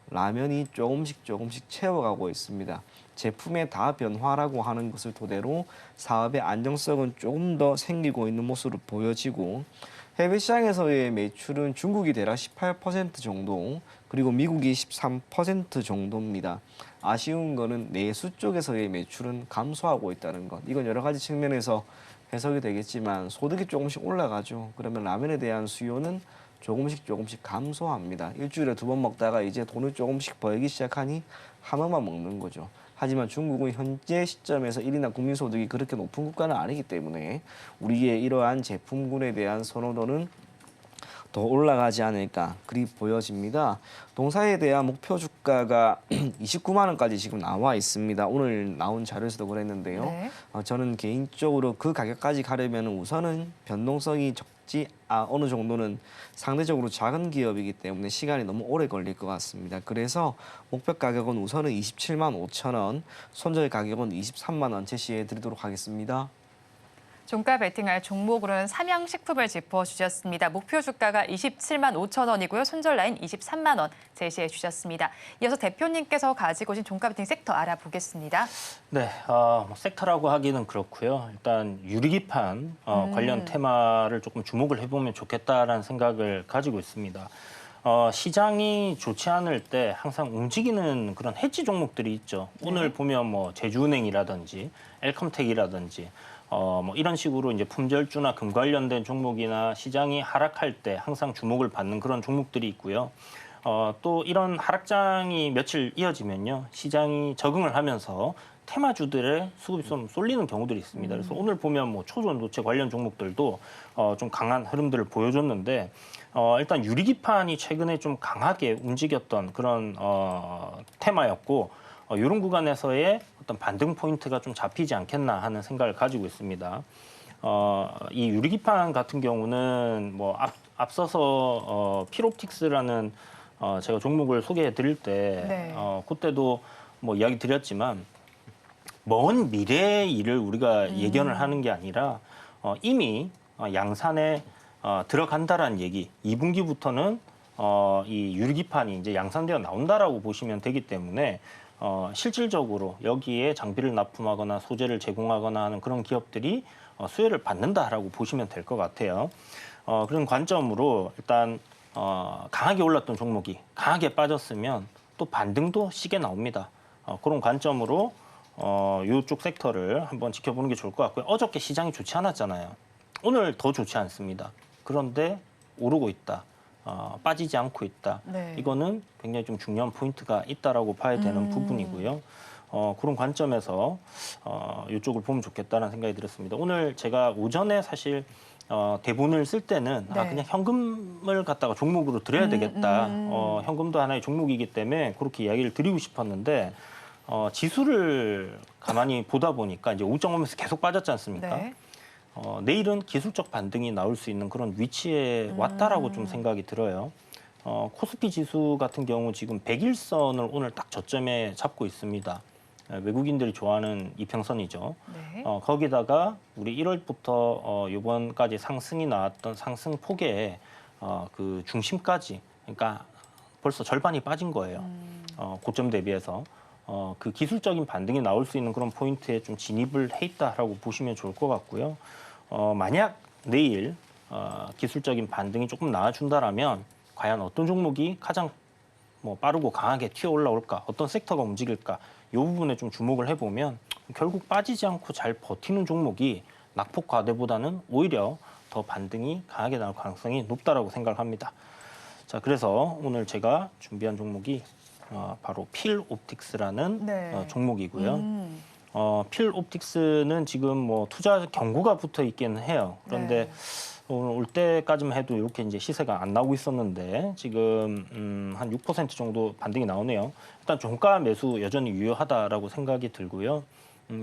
[SPEAKER 3] 라면이 조금씩 채워가고 있습니다. 제품의 다변화라고 하는 것을 토대로 사업의 안정성은 조금 더 생기고 있는 모습으로 보여지고 해외 시장에서의 매출은 중국이 대략 18% 정도 그리고 미국이 13% 정도입니다. 아쉬운 거는 내수 쪽에서의 매출은 감소하고 있다는 것. 이건 여러 가지 측면에서 해석이 되겠지만 소득이 조금씩 올라가죠. 그러면 라면에 대한 수요는 조금씩 감소합니다. 일주일에 2번 먹다가 이제 돈을 조금씩 벌기 시작하니 한 번만 먹는 거죠. 하지만 중국은 현재 시점에서 1인당 국민소득이 그렇게 높은 국가는 아니기 때문에 우리의 이러한 제품군에 대한 선호도는 더 올라가지 않을까 그리 보여집니다. 동사에 대한 목표 주가가 29만 원까지 지금 나와 있습니다. 오늘 나온 자료에서도 그랬는데요.
[SPEAKER 2] 네.
[SPEAKER 3] 저는 개인적으로 그 가격까지 가려면 우선은 변동성이 적지 어느 정도는 상대적으로 작은 기업이기 때문에 시간이 너무 오래 걸릴 것 같습니다. 그래서 목표 가격은 우선은 27만 5천 원, 손절 가격은 23만 원 제시해 드리도록 하겠습니다.
[SPEAKER 2] 종가 베팅할 종목으로는 삼양식품을 짚어주셨습니다. 목표 주가가 27만 5천 원이고요. 손절 라인 23만 원 제시해 주셨습니다. 이어서 대표님께서 가지고 오신 종가 베팅 섹터 알아보겠습니다.
[SPEAKER 4] 네, 섹터라고 하기는 그렇고요. 일단 유리기판 관련 테마를 조금 주목을 해보면 좋겠다라는 생각을 가지고 있습니다. 시장이 좋지 않을 때 항상 움직이는 그런 해지 종목들이 있죠. 오늘 보면 뭐 제주은행이라든지 엘컴텍이라든지 뭐 이런 식으로 이제 품절주나 금 관련된 종목이나 시장이 하락할 때 항상 주목을 받는 그런 종목들이 있고요. 또 이런 하락장이 며칠 이어지면요, 시장이 적응을 하면서 테마주들의 수급이 좀 쏠리는 경우들이 있습니다. 그래서 오늘 보면 뭐 초전도체 관련 종목들도 좀 강한 흐름들을 보여줬는데 일단 유리기판이 최근에 좀 강하게 움직였던 그런 테마였고 이런 구간에서의 어떤 반등 포인트가 좀 잡히지 않겠나 하는 생각을 가지고 있습니다. 이 유리기판 같은 경우는 뭐 앞서서 필옵틱스라는 제가 종목을 소개해 드릴 때
[SPEAKER 2] 네.
[SPEAKER 4] 그때도 뭐 이야기 드렸지만 먼 미래의 일을 우리가 예견을 하는 게 아니라 이미 양산에 들어간다라는 얘기. 2분기부터는 이 유리기판이 이제 양산되어 나온다라고 보시면 되기 때문에 실질적으로 여기에 장비를 납품하거나 소재를 제공하거나 하는 그런 기업들이 수혜를 받는다라고 보시면 될 것 같아요. 그런 관점으로 일단 강하게 올랐던 종목이 강하게 빠졌으면 또 반등도 시게 나옵니다. 그런 관점으로 이쪽 섹터를 한번 지켜보는 게 좋을 것 같고요. 어저께 시장이 좋지 않았잖아요. 오늘 더 좋지 않습니다. 그런데 오르고 있다. 빠지지 않고 있다.
[SPEAKER 2] 네.
[SPEAKER 4] 이거는 굉장히 좀 중요한 포인트가 있다라고 봐야 되는 부분이고요. 그런 관점에서 이쪽을 보면 좋겠다는 생각이 들었습니다. 오늘 제가 오전에 사실 대본을 쓸 때는
[SPEAKER 2] 네.
[SPEAKER 4] 그냥 현금을 갖다가 종목으로 드려야 되겠다. 현금도 하나의 종목이기 때문에 그렇게 이야기를 드리고 싶었는데 지수를 가만히 보다 보니까 이제 5.5에서 계속 빠졌지 않습니까?
[SPEAKER 2] 네.
[SPEAKER 4] 내일은 기술적 반등이 나올 수 있는 그런 위치에 왔다라고 좀 생각이 들어요. 코스피 지수 같은 경우 지금 100일선을 오늘 딱 저점에 잡고 있습니다. 외국인들이 좋아하는 이평선이죠.
[SPEAKER 2] 네.
[SPEAKER 4] 거기다가 우리 1월부터 이번까지 상승이 나왔던 상승 폭의 그 중심까지, 그러니까 벌써 절반이 빠진 거예요. 고점 대비해서. 그 기술적인 반등이 나올 수 있는 그런 포인트에 좀 진입을 해 있다라고 보시면 좋을 것 같고요. 만약 내일 기술적인 반등이 조금 나와준다라면 과연 어떤 종목이 가장 뭐 빠르고 강하게 튀어 올라올까, 어떤 섹터가 움직일까, 이 부분에 좀 주목을 해보면 결국 빠지지 않고 잘 버티는 종목이 낙폭 과대보다는 오히려 더 반등이 강하게 나올 가능성이 높다라고 생각합니다. 자, 그래서 오늘 제가 준비한 종목이 바로 필옵틱스라는
[SPEAKER 2] 네.
[SPEAKER 4] 종목이고요. 필옵틱스는 지금 뭐 투자 경고가 붙어 있기는 해요. 그런데
[SPEAKER 2] 네.
[SPEAKER 4] 오늘 올 때까지만 해도 이렇게 이제 시세가 안 나오고 있었는데 지금 한 6% 정도 반등이 나오네요. 일단 종가 매수 여전히 유효하다라고 생각이 들고요.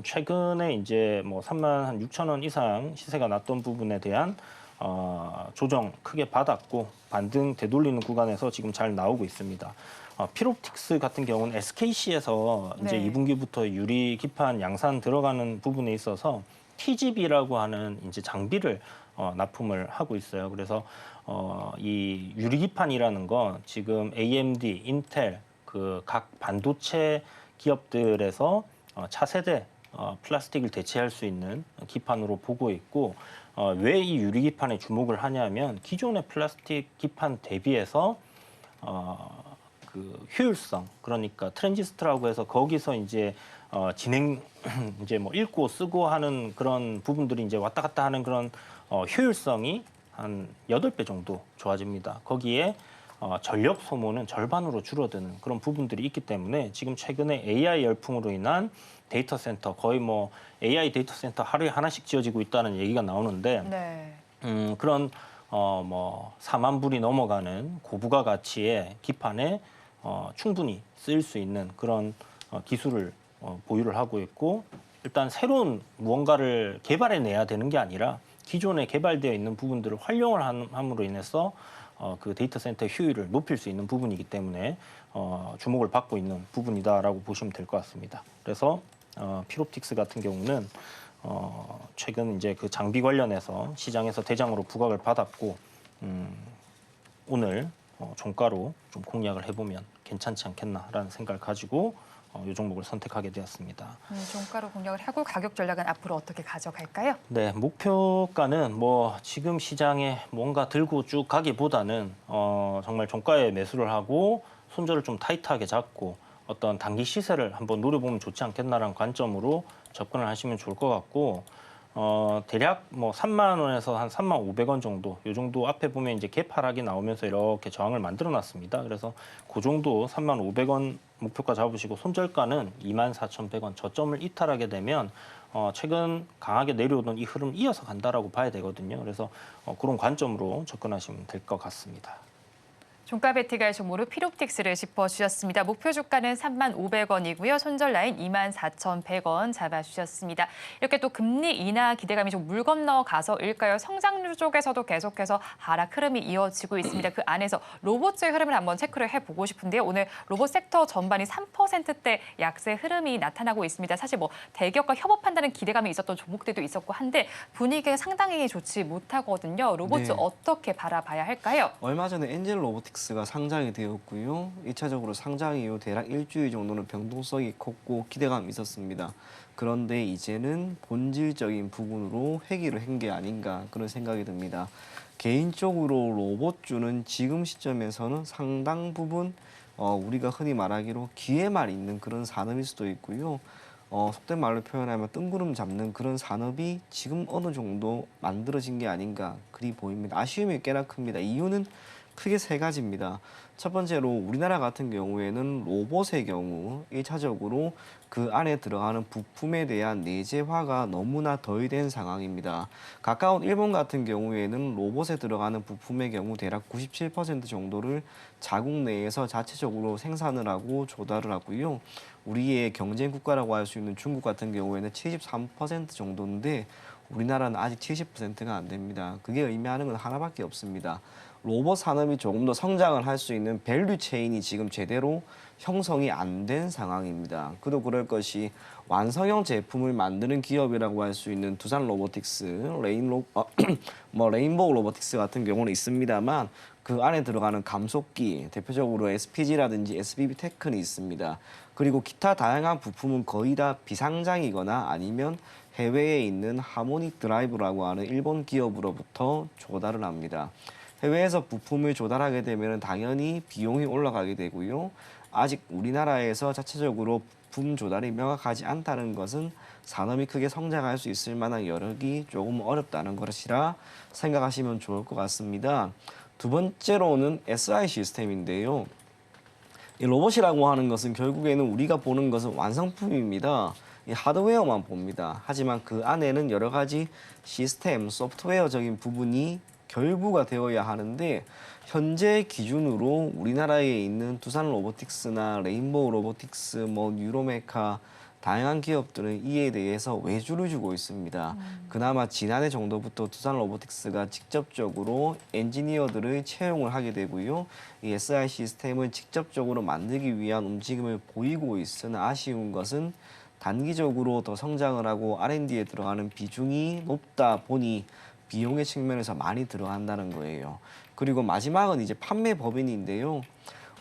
[SPEAKER 4] 최근에 이제 뭐 3만 6천 원 이상 시세가 났던 부분에 대한 조정 크게 받았고 반등 되돌리는 구간에서 지금 잘 나오고 있습니다. 필옵틱스 같은 경우는 SKC에서 이제
[SPEAKER 2] 네.
[SPEAKER 4] 2분기부터 유리 기판 양산 들어가는 부분에 있어서 TGB라고 하는 이제 장비를 납품을 하고 있어요. 그래서 이 유리 기판이라는 건 지금 AMD, 인텔 그 각 반도체 기업들에서 차세대 플라스틱을 대체할 수 있는 기판으로 보고 있고 왜 이 유리 기판에 주목을 하냐면 기존의 플라스틱 기판 대비해서 그 효율성, 그러니까 트랜지스터라고 해서 거기서 이제 진행 이제 뭐 읽고 쓰고 하는 그런 부분들이 이제 왔다 갔다 하는 그런 효율성이 한 8배 정도 좋아집니다. 거기에 전력 소모는 절반으로 줄어드는 그런 부분들이 있기 때문에 지금 최근에 AI 열풍으로 인한 데이터 센터, 거의 뭐 AI 데이터 센터 하루에 하나씩 지어지고 있다는 얘기가 나오는데
[SPEAKER 2] 네.
[SPEAKER 4] 그런 뭐 4만 불이 넘어가는 고부가 가치의 기판에 충분히 쓰일 수 있는 그런 기술을 보유를 하고 있고, 일단 새로운 무언가를 개발해내야 되는 게 아니라 기존에 개발되어 있는 부분들을 활용을 함으로 인해서 그 데이터 센터의 효율을 높일 수 있는 부분이기 때문에 주목을 받고 있는 부분이다라고 보시면 될 것 같습니다. 그래서 필옵틱스 같은 경우는 최근 이제 그 장비 관련해서 시장에서 대장으로 부각을 받았고, 오늘 종가로 좀 공략을 해보면 괜찮지 않겠나라는 생각을 가지고 이 종목을 선택하게 되었습니다.
[SPEAKER 2] 종가로 공략을 하고 가격 전략은 앞으로 어떻게 가져갈까요?
[SPEAKER 4] 네, 목표가는 뭐 지금 시장에 뭔가 들고 쭉 가기보다는 정말 종가에 매수를 하고 손절을 좀 타이트하게 잡고 어떤 단기 시세를 한번 노려보면 좋지 않겠나라는 관점으로 접근을 하시면 좋을 것 같고, 대략 뭐 3만 원에서 한 3만 500원 정도, 이 정도 앞에 보면 이제 갭 하락이 나오면서 이렇게 저항을 만들어 놨습니다. 그래서 그 정도 3만 500원 목표가 잡으시고, 손절가는 24,100원 저점을 이탈하게 되면 최근 강하게 내려오던 이 흐름 이어서 간다라고 봐야 되거든요. 그래서 그런 관점으로 접근하시면 될 것 같습니다.
[SPEAKER 2] 종가 베팅할 종목으로 필옵틱스를 짚어주셨습니다. 목표 주가는 3,500원이고요. 손절 라인 24,100원 잡아주셨습니다. 이렇게 또 금리 인하 기대감이 좀 물 건너가서일까요? 성장률 쪽에서도 계속해서 하락 흐름이 이어지고 있습니다. 그 안에서 로봇의 흐름을 한번 체크를 해보고 싶은데요. 오늘 로봇 섹터 전반이 3%대 약세 흐름이 나타나고 있습니다. 사실 뭐 대기업과 협업한다는 기대감이 있었던 종목들도 있었고 한데 분위기가 상당히 좋지 못하거든요. 로봇
[SPEAKER 3] 네.
[SPEAKER 2] 어떻게 바라봐야 할까요?
[SPEAKER 3] 얼마 전에 엔젤 로보틱스가 상장이 되었고요. 1차적으로 상장 이후 대략 일주일 정도는 변동성이 컸고 기대감이 있었습니다. 그런데 이제는 본질적인 부분으로 회귀를 한 게 아닌가 그런 생각이 듭니다. 개인적으로 로봇주는 지금 시점에서는 상당 부분 우리가 흔히 말하기로 기회만 있는 그런 산업일 수도 있고요. 속된 말로 표현하면 뜬구름 잡는 그런 산업이 지금 어느 정도 만들어진 게 아닌가 그리 보입니다. 아쉬움이 꽤나 큽니다. 이유는 크게 세 가지입니다. 첫 번째로 우리나라 같은 경우에는 로봇의 경우 1차적으로 그 안에 들어가는 부품에 대한 내재화가 너무나 덜 된 상황입니다. 가까운 일본 같은 경우에는 로봇에 들어가는 부품의 경우 대략 97% 정도를 자국 내에서 자체적으로 생산을 하고 조달을 하고요. 우리의 경쟁 국가라고 할 수 있는 중국 같은 경우에는 73% 정도인데 우리나라는 아직 70%가 안 됩니다. 그게 의미하는 건 하나밖에 없습니다. 로봇 산업이 조금 더 성장을 할 수 있는 밸류 체인이 지금 제대로 형성이 안 된 상황입니다. 그도 그럴 것이 완성형 제품을 만드는 기업이라고 할 수 있는 두산 로보틱스, 레인보우 로보틱스 같은 경우는 있습니다만 그 안에 들어가는 감속기, 대표적으로 SPG라든지 SBB 테크는 있습니다. 그리고 기타 다양한 부품은 거의 다 비상장이거나 아니면 해외에 있는 하모닉 드라이브라고 하는 일본 기업으로부터 조달을 합니다. 해외에서 부품을 조달하게 되면 당연히 비용이 올라가게 되고요. 아직 우리나라에서 자체적으로 부품 조달이 명확하지 않다는 것은 산업이 크게 성장할 수 있을 만한 여력이 조금 어렵다는 것이라 생각하시면 좋을 것 같습니다. 두 번째로는 SI 시스템인데요. 이 로봇이라고 하는 것은 결국에는 우리가 보는 것은 완성품입니다. 이 하드웨어만 봅니다. 하지만 그 안에는 여러 가지 시스템, 소프트웨어적인 부분이 결부가 되어야 하는데 현재 기준으로 우리나라에 있는 두산 로보틱스나 레인보우 로보틱스, 뉴로메카 다양한 기업들은 이에 대해서 외주를 주고 있습니다. 그나마 지난해 정도부터 두산 로보틱스가 직접적으로 엔지니어들을 채용을 하게 되고요. 이 SI 시스템을 직접적으로 만들기 위한 움직임을 보이고 있으나 아쉬운 것은 단기적으로 더 성장을 하고 R&D에 들어가는 비중이 높다 보니 비용의 측면에서 많이 들어간다는 거예요. 그리고 마지막은 이제 판매 법인인데요.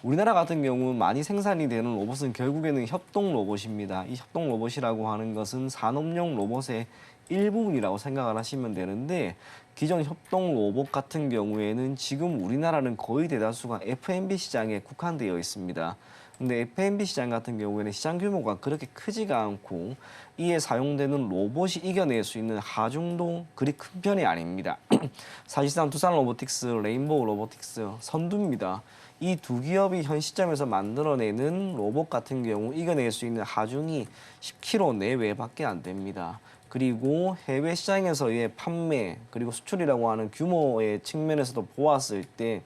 [SPEAKER 3] 우리나라 같은 경우는 많이 생산이 되는 로봇은 결국에는 협동 로봇입니다. 이 협동 로봇이라고 하는 것은 산업용 로봇의 일부분이라고 생각을 하시면 되는데 기존 협동 로봇 같은 경우에는 지금 우리나라는 거의 대다수가 F&B 시장에 국한되어 있습니다. 근데 F&B 시장 같은 경우에는 시장 규모가 그렇게 크지가 않고 이에 사용되는 로봇이 이겨낼 수 있는 하중도 그리 큰 편이 아닙니다. 사실상 두산 로보틱스, 레인보우 로보틱스 선두입니다. 이 두 기업이 현 시점에서 만들어내는 로봇 같은 경우 이겨낼 수 있는 하중이 10kg 내외밖에 안 됩니다. 그리고 해외 시장에서의 판매 그리고 수출이라고 하는 규모의 측면에서도 보았을 때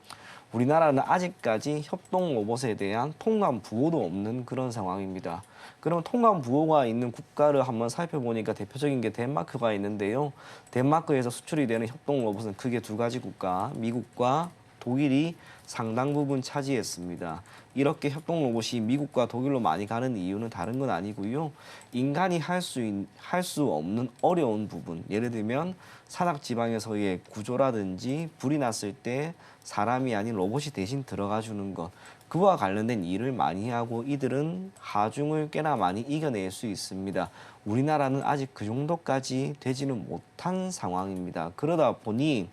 [SPEAKER 3] 우리나라는 아직까지 협동 로봇에 대한 통관 부호도 없는 그런 상황입니다. 그럼 통관 부호가 있는 국가를 한번 살펴보니까 대표적인 게 덴마크가 있는데요. 덴마크에서 수출이 되는 협동 로봇은 크게 두 가지 국가, 미국과 독일이 상당 부분 차지했습니다. 이렇게 협동 로봇이 미국과 독일로 많이 가는 이유는 다른 건 아니고요. 인간이 할 수 없는 어려운 부분, 예를 들면 산악 지방에서의 구조라든지 불이 났을 때 사람이 아닌 로봇이 대신 들어가 주는 것, 그와 관련된 일을 많이 하고 이들은 하중을 꽤나 많이 이겨낼 수 있습니다. 우리나라는 아직 그 정도까지 되지는 못한 상황입니다. 그러다 보니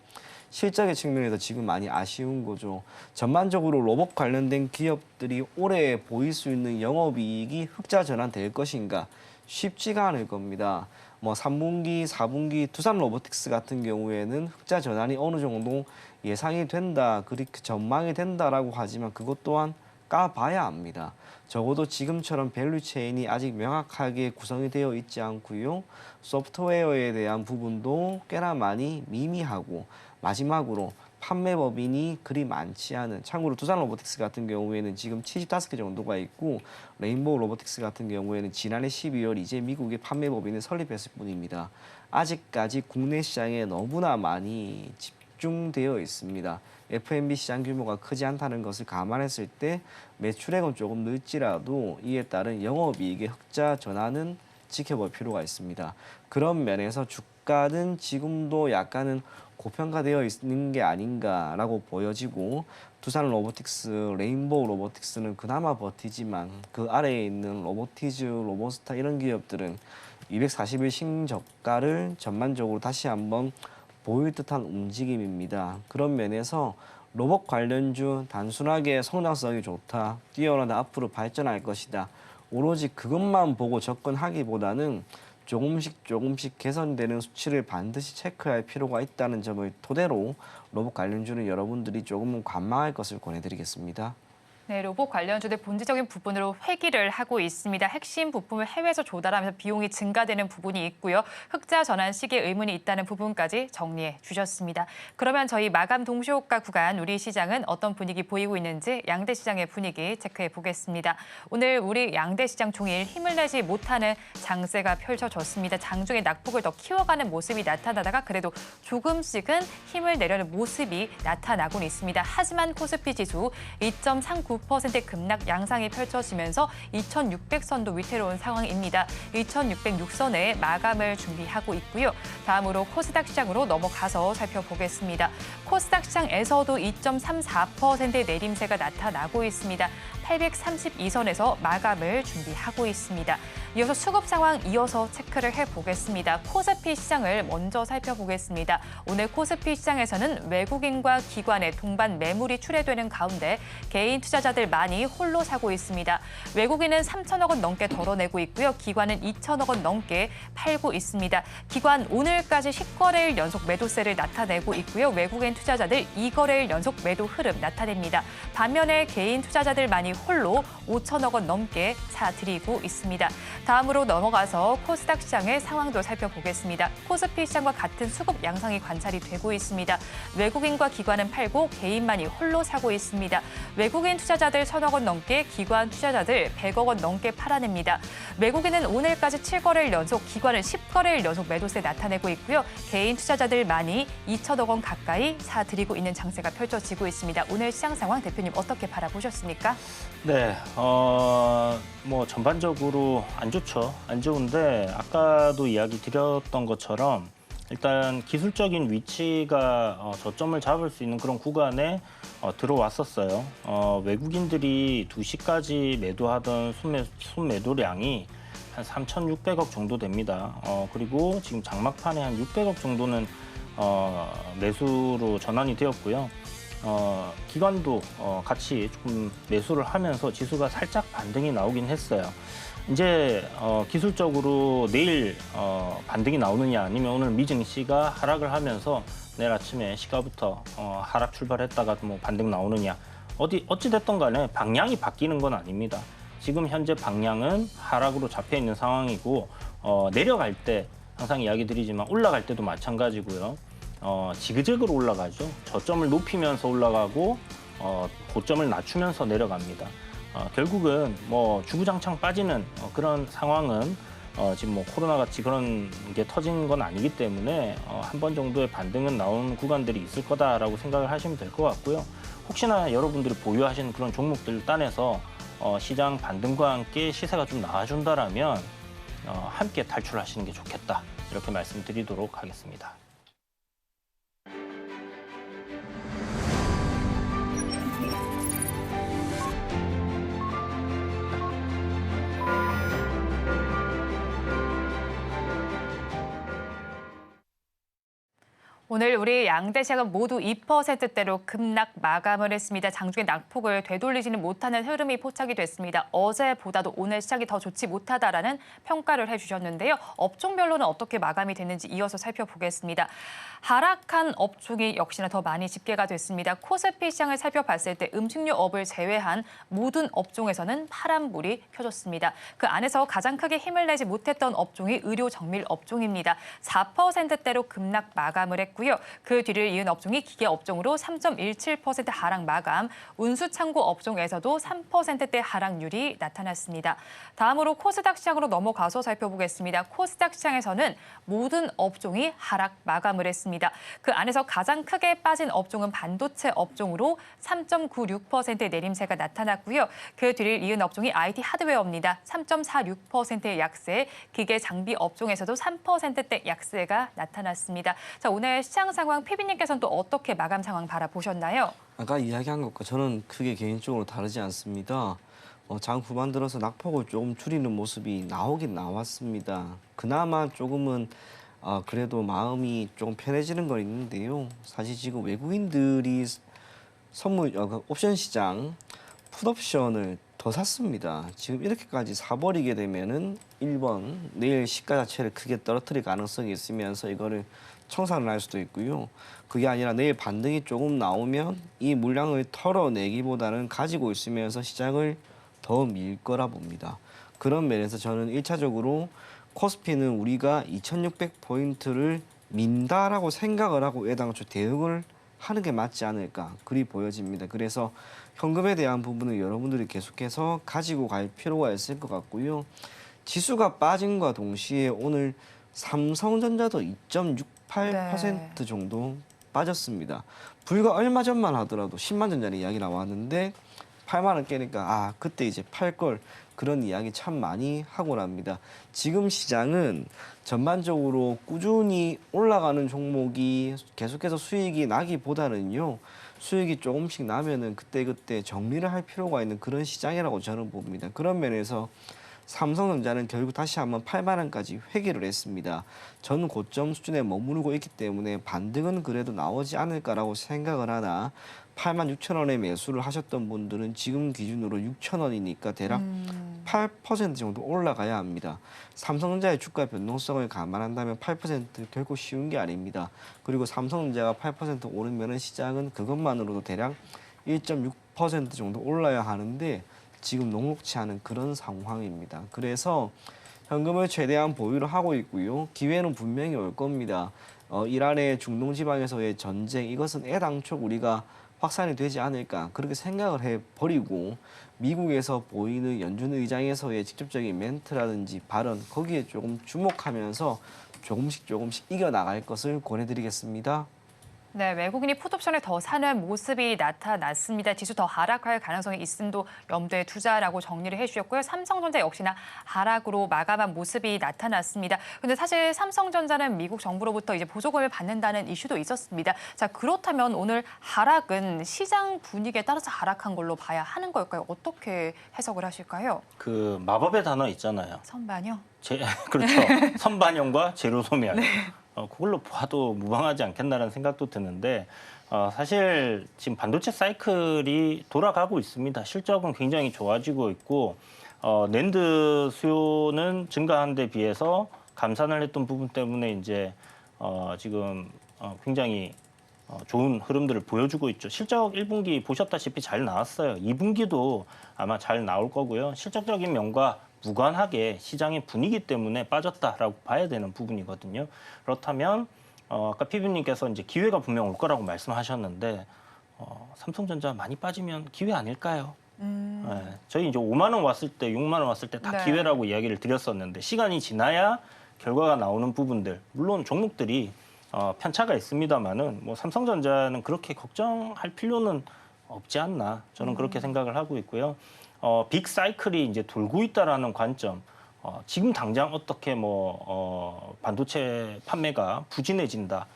[SPEAKER 3] 실적의 측면에서 지금 많이 아쉬운 거죠. 전반적으로 로봇 관련된 기업들이 올해 보일 수 있는 영업이익이 흑자 전환될 것인가 쉽지가 않을 겁니다. 뭐 3분기, 4분기 두산 로보틱스 같은 경우에는 흑자 전환이 어느 정도 예상이 된다, 그렇게 전망이 된다라고 하지만 그것 또한 까봐야 합니다. 적어도 지금처럼 밸류 체인이 아직 명확하게 구성이 되어 있지 않고요. 소프트웨어에 대한 부분도 꽤나 많이 미미하고 마지막으로 판매 법인이 그리 많지 않은, 참고로 두산 로보틱스 같은 경우에는 지금 75개 정도가 있고 레인보우 로보틱스 같은 경우에는 지난해 12월 이제 미국의 판매 법인을 설립했을 뿐입니다. 아직까지 국내 시장에 너무나 많이 집중되어 있습니다. F&B 시장 규모가 크지 않다는 것을 감안했을 때 매출액은 조금 늘지라도 이에 따른 영업이익의 흑자 전환은 지켜볼 필요가 있습니다. 그런 면에서 주가는 지금도 약간은 고평가되어 있는 게 아닌가라고 보여지고 두산 로보틱스, 레인보우 로보틱스는 그나마 버티지만 그 아래에 있는 로보티즈, 로보스타 이런 기업들은 240일 신저가를 전반적으로 다시 한번 보일 듯한 움직임입니다. 그런 면에서 로봇 관련주 단순하게 성장성이 좋다, 뛰어나다, 앞으로 발전할 것이다, 오로지 그것만 보고 접근하기보다는 조금씩 개선되는 수치를 반드시 체크할 필요가 있다는 점을 토대로 로봇 관련주는 여러분들이 조금은 관망할 것을 권해드리겠습니다.
[SPEAKER 2] 네, 로봇 관련주들 본질적인 부분으로 회귀를 하고 있습니다. 핵심 부품을 해외에서 조달하면서 비용이 증가되는 부분이 있고요. 흑자 전환 시기에 의문이 있다는 부분까지 정리해 주셨습니다. 그러면 저희 마감 동시호가 구간 우리 시장은 어떤 분위기 보이고 있는지 양대 시장의 분위기 체크해 보겠습니다. 오늘 우리 양대 시장 종일 힘을 내지 못하는 장세가 펼쳐졌습니다. 장중에 낙폭을 더 키워가는 모습이 나타나다가 그래도 조금씩은 힘을 내려는 모습이 나타나곤 있습니다. 하지만 코스피 지수 2.39% 급락 양상이 펼쳐지면서 2,600선도 위태로운 상황입니다. 2,606선에 마감을 준비하고 있고요. 다음으로 코스닥 시장으로 넘어가서 살펴보겠습니다. 코스닥 시장에서도 2.34%의 내림세가 나타나고 있습니다. 832선에서 마감을 준비하고 있습니다. 이어서 수급 상황 이어서 체크를 해보겠습니다. 코스피 시장을 먼저 살펴보겠습니다. 오늘 코스피 시장에서는 외국인과 기관의 동반 매물이 출회되는 가운데 개인 투자자들 많이 홀로 사고 있습니다. 외국인은 3천억 원 넘게 덜어내고 있고요. 기관은 2천억 원 넘게 팔고 있습니다. 기관 오늘까지 10거래일 연속 매도세를 나타내고 있고요. 외국인 투자자들 2거래일 연속 매도 흐름 나타냅니다. 반면에 개인 투자자들 많이 홀로 5천억 원 넘게 사들이고 있습니다. 다음으로 넘어가서 코스닥 시장의 상황도 살펴보겠습니다. 코스피 시장과 같은 수급 양상이 관찰이 되고 있습니다. 외국인과 기관은 팔고 개인만이 홀로 사고 있습니다. 외국인 투자자들 1,000억 원 넘게, 기관 투자자들 100억 원 넘게 팔아냅니다. 외국인은 오늘까지 7거래일 연속, 기관은 10거래일 연속 매도세 나타내고 있고요. 개인 투자자들 많이 2천억 원 가까이 사들이고 있는 장세가 펼쳐지고 있습니다. 오늘 시장 상황 대표님 어떻게 바라보셨습니까?
[SPEAKER 4] 네, 뭐 전반적으로 안 좋죠. 안 좋은데 아까도 이야기 드렸던 것처럼 일단 기술적인 위치가 저점을 잡을 수 있는 그런 구간에 들어왔었어요. 외국인들이 2시까지 매도하던 순매도량이 한 3,600억 정도 됩니다. 그리고 지금 장막판에 한 600억 정도는 매수로 전환이 되었고요. 기관도 같이 조금 매수를 하면서 지수가 살짝 반등이 나오긴 했어요. 이제 기술적으로 내일 반등이 나오느냐 아니면 오늘 미증시가 하락을 하면서 내일 아침에 시가부터 하락 출발했다가 뭐 반등 나오느냐, 어찌 됐든 간에 방향이 바뀌는 건 아닙니다. 지금 현재 방향은 하락으로 잡혀 있는 상황이고 내려갈 때 항상 이야기 드리지만 올라갈 때도 마찬가지고요. 지그재그로 올라가죠. 저점을 높이면서 올라가고 고점을 낮추면서 내려갑니다. 결국은 뭐 주구장창 빠지는 그런 상황은 지금 뭐 코로나 같이 그런 게 터진 건 아니기 때문에 한 번 정도의 반등은 나온 구간들이 있을 거다라고 생각을 하시면 될 것 같고요. 혹시나 여러분들이 보유하시는 그런 종목들 딴에서 시장 반등과 함께 시세가 좀 나와준다라면 함께 탈출하시는 게 좋겠다 이렇게 말씀드리도록 하겠습니다.
[SPEAKER 2] 오늘 우리 양대 시장은 모두 2%대로 급락 마감을 했습니다. 장중의 낙폭을 되돌리지는 못하는 흐름이 포착이 됐습니다. 어제보다도 오늘 시장이 더 좋지 못하다라는 평가를 해주셨는데요. 업종별로는 어떻게 마감이 됐는지 이어서 살펴보겠습니다. 하락한 업종이 역시나 더 많이 집계가 됐습니다. 코스피 시장을 살펴봤을 때 음식료업을 제외한 모든 업종에서는 파란불이 켜졌습니다. 그 안에서 가장 크게 힘을 내지 못했던 업종이 의료 정밀 업종입니다. 4%대로 급락 마감을 했고요. 그 뒤를 이은 업종이 기계 업종으로 3.17% 하락 마감, 운수 창고 업종에서도 3%대 하락률이 나타났습니다. 다음으로 코스닥 시장으로 넘어가서 살펴보겠습니다. 코스닥 시장에서는 모든 업종이 하락 마감을 했습니다. 그 안에서 가장 크게 빠진 업종은 반도체 업종으로 3.96%의 내림세가 나타났고요. 그 뒤를 이은 업종이 IT 하드웨어입니다. 3.46%의 약세, 기계 장비 업종에서도 3%대 약세가 나타났습니다. 자, 오늘 시장 상황 PB님께서는 또 어떻게 마감 상황 바라보셨나요?
[SPEAKER 3] 아까 이야기한 것과 저는 크게 개인적으로 다르지 않습니다. 장 후반 들어서 낙폭을 조금 줄이는 모습이 나오긴 나왔습니다. 그나마 조금은 그래도 마음이 조금 편해지는 건 있는데요. 사실 지금 외국인들이 옵션 시장 풋옵션을 더 샀습니다. 지금 이렇게까지 사버리게 되면은 1번 내일 시가 자체를 크게 떨어뜨릴 가능성이 있으면서 이거를 청산을 할 수도 있고요. 그게 아니라 내일 반등이 조금 나오면 이 물량을 털어내기보다는 가지고 있으면서 시장을 더 밀 거라 봅니다. 그런 면에서 저는 1차적으로 코스피는 우리가 2600포인트를 민다라고 생각을 하고 애당초 대응을 하는 게 맞지 않을까 그리 보여집니다. 그래서 현금에 대한 부분은 여러분들이 계속해서 가지고 갈 필요가 있을 것 같고요. 지수가 빠진과 동시에 오늘 삼성전자도 2.68% 정도 빠졌습니다. 불과 얼마 전만 하더라도 10만 전자리 이야기 나왔는데 8만 원 깨니까 그때 이제 팔 걸 그런 이야기 참 많이 하고 납니다. 지금 시장은 전반적으로 꾸준히 올라가는 종목이 계속해서 수익이 나기보다는요. 수익이 조금씩 나면은 그때그때 정리를 할 필요가 있는 그런 시장이라고 저는 봅니다. 그런 면에서 삼성전자는 결국 다시 한번 8만 원까지 회귀를 했습니다. 전 고점 수준에 머무르고 있기 때문에 반등은 그래도 나오지 않을까라고 생각을 하나 8만 6천 원에 매수를 하셨던 분들은 지금 기준으로 6천 원이니까 대략 8% 정도 올라가야 합니다. 삼성전자의 주가 변동성을 감안한다면 8% 결코 쉬운 게 아닙니다. 그리고 삼성전자가 8% 오르면 시장은 그것만으로도 대략 1.6% 정도 올라야 하는데 지금 녹록치 않은 그런 상황입니다. 그래서 현금을 최대한 보유를 하고 있고요. 기회는 분명히 올 겁니다. 이란의 중동 지방에서의 전쟁 이것은 애당초 우리가 확산이 되지 않을까 그렇게 생각을 해버리고 미국에서 보이는 연준 의장에서의 직접적인 멘트라든지 발언 거기에 조금 주목하면서 조금씩 이겨나갈 것을 권해드리겠습니다.
[SPEAKER 2] 네, 외국인이 풋옵션을 더 사는 모습이 나타났습니다. 지수 더 하락할 가능성이 있음도 염두에 두자라고 정리를 해주셨고요. 삼성전자 역시나 하락으로 마감한 모습이 나타났습니다. 그런데 사실 삼성전자는 미국 정부로부터 이제 보조금을 받는다는 이슈도 있었습니다. 자, 그렇다면 오늘 하락은 시장 분위기에 따라서 하락한 걸로 봐야 하는 걸까요? 어떻게 해석을 하실까요?
[SPEAKER 4] 그 마법의 단어 있잖아요.
[SPEAKER 2] 선반요?
[SPEAKER 4] 그렇죠. 선반영과 재료 소멸. 그걸로 봐도 무방하지 않겠나라는 생각도 드는데 사실 지금 반도체 사이클이 돌아가고 있습니다. 실적은 굉장히 좋아지고 있고 낸드 수요는 증가한 데 비해서 감산을 했던 부분 때문에 이제 지금 굉장히 좋은 흐름들을 보여주고 있죠. 실적 1분기 보셨다시피 잘 나왔어요. 2분기도 아마 잘 나올 거고요. 실적적인 면과 무관하게 시장의 분위기 때문에 빠졌다라고 봐야 되는 부분이거든요. 그렇다면 아까 피부님께서 이제 기회가 분명 올 거라고 말씀하셨는데 삼성전자 많이 빠지면 기회 아닐까요? 네, 저희 이제 5만 원 왔을 때, 6만 원 왔을 때 다
[SPEAKER 2] 네.
[SPEAKER 4] 기회라고 이야기를 드렸었는데 시간이 지나야 결과가 나오는 부분들, 물론 종목들이 편차가 있습니다만은 뭐 삼성전자는 그렇게 걱정할 필요는 없지 않나 저는 그렇게 생각을 하고 있고요. 빅 사이클이 이제 돌고 있다라는 관점. 지금 당장 어떻게 반도체 판매가 부진해진다.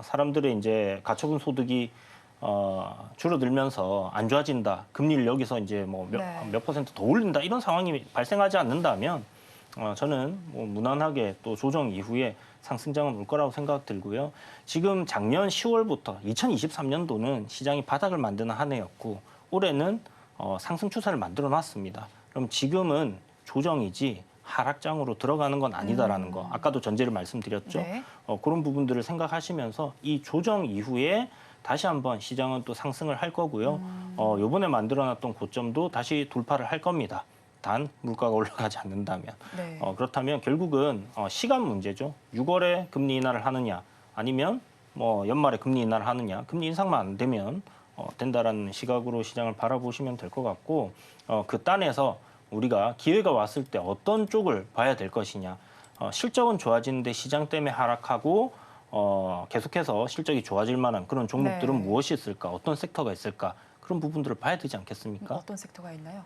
[SPEAKER 4] 사람들의 이제 가처분 소득이 줄어들면서 안 좋아진다. 금리를 여기서 이제 몇 퍼센트 더 올린다. 이런 상황이 발생하지 않는다면 저는 무난하게 또 조정 이후에 상승장은 올 거라고 생각 들고요. 지금 작년 10월부터 2023년도는 시장이 바닥을 만드는 한 해였고 올해는 상승 추세를 만들어 놨습니다. 그럼 지금은 조정이지 하락장으로 들어가는 건 아니다라는 거. 아까도 전제를 말씀드렸죠.
[SPEAKER 2] 네.
[SPEAKER 4] 그런 부분들을 생각하시면서 이 조정 이후에 다시 한번 시장은 또 상승을 할 거고요. 요번에 만들어놨던 고점도 다시 돌파를 할 겁니다. 단 물가가 올라가지 않는다면.
[SPEAKER 2] 네.
[SPEAKER 4] 그렇다면 결국은 시간 문제죠. 6월에 금리 인하를 하느냐 아니면 연말에 금리 인하를 하느냐. 금리 인상만 안 되면 된다라는 시각으로 시장을 바라보시면 될 것 같고 그 딴에서 우리가 기회가 왔을 때 어떤 쪽을 봐야 될 것이냐. 실적은 좋아지는데 시장 때문에 하락하고 계속해서 실적이 좋아질 만한 그런 종목들은
[SPEAKER 2] 네.
[SPEAKER 4] 무엇이 있을까? 어떤 섹터가 있을까? 그런 부분들을 봐야 되지 않겠습니까?
[SPEAKER 2] 어떤 섹터가 있나요?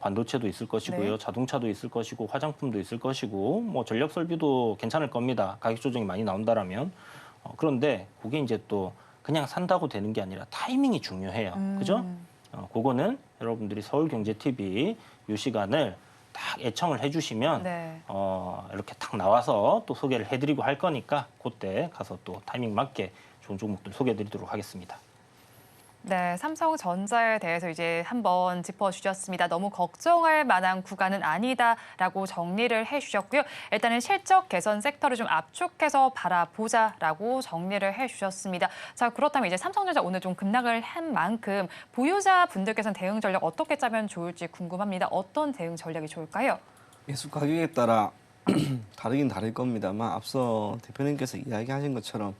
[SPEAKER 4] 반도체도 있을 것이고요.
[SPEAKER 2] 네.
[SPEAKER 4] 자동차도 있을 것이고 화장품도 있을 것이고 전력 설비도 괜찮을 겁니다. 가격 조정이 많이 나온다라면. 그런데 그게 이제 또 그냥 산다고 되는 게 아니라 타이밍이 중요해요. 그죠? 그거는 여러분들이 서울경제TV 이 시간을 딱 애청을 해주시면
[SPEAKER 2] 네.
[SPEAKER 4] 이렇게 딱 나와서 또 소개를 해드리고 할 거니까 그때 가서 또 타이밍 맞게 좋은 종목들 소개해드리도록 하겠습니다.
[SPEAKER 2] 네, 삼성전자에 대해서 이제 한번 짚어주셨습니다. 너무 걱정할 만한 구간은 아니다라고 정리를 해주셨고요. 일단은 실적 개선 섹터를 좀 압축해서 바라보자라고 정리를 해주셨습니다. 자, 그렇다면 이제 삼성전자 오늘 좀 급락을 한 만큼 보유자 분들께서는 대응 전략 어떻게 짜면 좋을지 궁금합니다. 어떤 대응 전략이 좋을까요?
[SPEAKER 3] 매수 가격에 따라 다르긴 다를 겁니다만 앞서 대표님께서 이야기하신 것처럼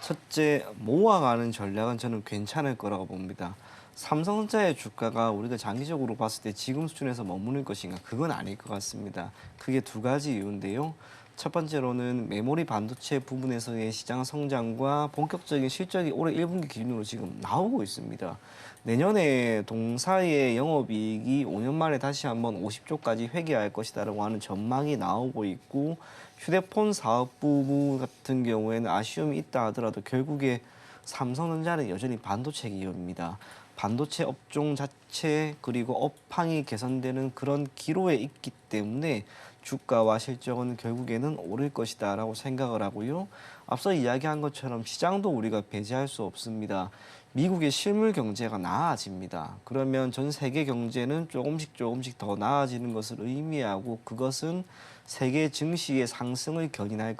[SPEAKER 3] 첫째, 모아가는 전략은 저는 괜찮을 거라고 봅니다. 삼성전자의 주가가 우리가 장기적으로 봤을 때 지금 수준에서 머무를 것인가? 그건 아닐 것 같습니다. 그게 두 가지 이유인데요. 첫 번째로는 메모리 반도체 부분에서의 시장 성장과 본격적인 실적이 올해 1분기 기준으로 지금 나오고 있습니다. 내년에 동사의 영업이익이 5년 만에 다시 한번 50조까지 회귀할 것이다라고 하는 전망이 나오고 있고 휴대폰 사업 부분 같은 경우에는 아쉬움이 있다 하더라도 결국에 삼성전자는 여전히 반도체 기업입니다. 반도체 업종 자체 그리고 업황이 개선되는 그런 기로에 있기 때문에 주가와 실적은 결국에는 오를 것이다라고 생각을 하고요. 앞서 이야기한 것처럼 시장도 우리가 배제할 수 없습니다. 미국의 실물 경제가 나아집니다. 그러면 전 세계 경제는 조금씩 더 나아지는 것을 의미하고 그것은 세계 증시의 상승을 견인할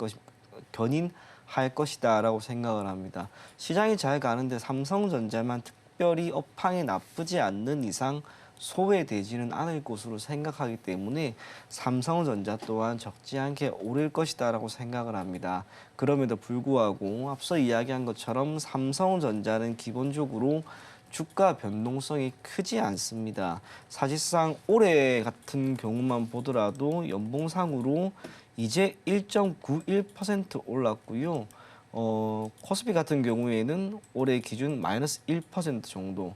[SPEAKER 3] 것이다라고 생각을 합니다. 시장이 잘 가는데 삼성전자만 특별히 업황이 나쁘지 않는 이상 소외되지는 않을 것으로 생각하기 때문에 삼성전자 또한 적지 않게 오를 것이다라고 생각을 합니다. 그럼에도 불구하고 앞서 이야기한 것처럼 삼성전자는 기본적으로 주가 변동성이 크지 않습니다. 사실상 올해 같은 경우만 보더라도 연봉상으로 이제 1.91% 올랐고요. 코스피 같은 경우에는 올해 기준 마이너스 1% 정도.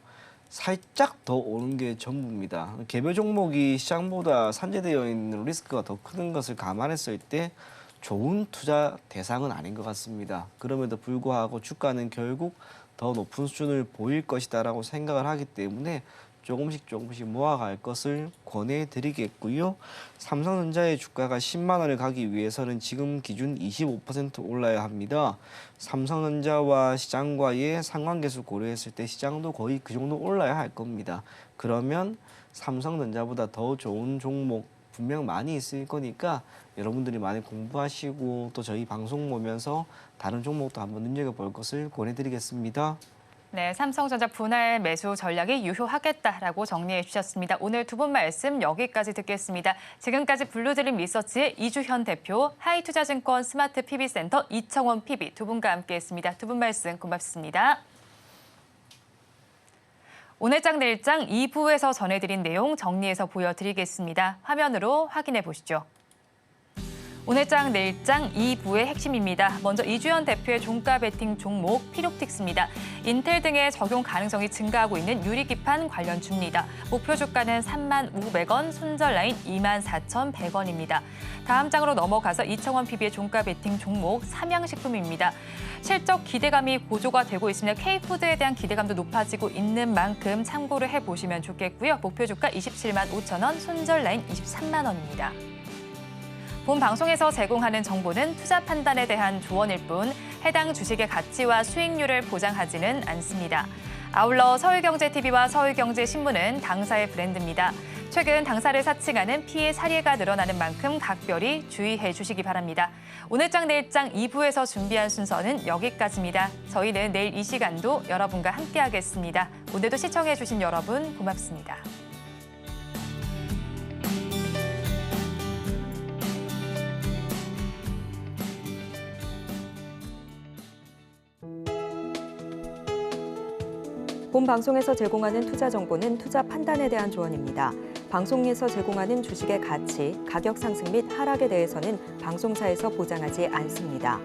[SPEAKER 3] 살짝 더 오른 게 전부입니다. 개별 종목이 시장보다 산재되어 있는 리스크가 더 큰 것을 감안했을 때 좋은 투자 대상은 아닌 것 같습니다. 그럼에도 불구하고 주가는 결국 더 높은 수준을 보일 것이다라고 생각을 하기 때문에 조금씩 모아갈 것을 권해드리겠고요. 삼성전자의 주가가 10만 원을 가기 위해서는 지금 기준 25% 올라야 합니다. 삼성전자와 시장과의 상관계수 고려했을 때 시장도 거의 그 정도 올라야 할 겁니다. 그러면 삼성전자보다 더 좋은 종목 분명 많이 있을 거니까 여러분들이 많이 공부하시고 또 저희 방송 보면서 다른 종목도 한번 눈여겨볼 것을 권해드리겠습니다.
[SPEAKER 2] 네, 삼성전자 분할 매수 전략이 유효하겠다라고 정리해 주셨습니다. 오늘 두 분 말씀 여기까지 듣겠습니다. 지금까지 블루드림 리서치의 이주현 대표, 하이투자증권 스마트 PB센터 이청원 PB 두 분과 함께했습니다. 두 분 말씀 고맙습니다. 오늘장 내일장 2부에서 전해드린 내용 정리해서 보여드리겠습니다. 화면으로 확인해 보시죠. 오늘장 내일장 2부의 핵심입니다. 먼저 이주현 대표의 종가 베팅 종목 피롭틱스입니다. 인텔 등의 적용 가능성이 증가하고 있는 유리기판 관련주입니다. 목표 주가는 35,500원, 손절 라인 24,100원입니다. 다음 장으로 넘어가서 이청원 PB의 종가 베팅 종목 삼양식품입니다. 실적 기대감이 고조가 되고 있으며 K푸드에 대한 기대감도 높아지고 있는 만큼 참고를 해보시면 좋겠고요. 목표 주가 275,000원, 손절 라인 23만 원입니다. 본 방송에서 제공하는 정보는 투자 판단에 대한 조언일 뿐 해당 주식의 가치와 수익률을 보장하지는 않습니다. 아울러 서울경제TV와 서울경제신문은 당사의 브랜드입니다. 최근 당사를 사칭하는 피해 사례가 늘어나는 만큼 각별히 주의해 주시기 바랍니다. 오늘장 내일장 2부에서 준비한 순서는 여기까지입니다. 저희는 내일 이 시간도 여러분과 함께하겠습니다. 오늘도 시청해 주신 여러분 고맙습니다.
[SPEAKER 1] 본 방송에서 제공하는 투자 정보는 투자 판단에 대한 조언입니다. 방송에서 제공하는 주식의 가치, 가격 상승 및 하락에 대해서는 방송사에서 보장하지 않습니다.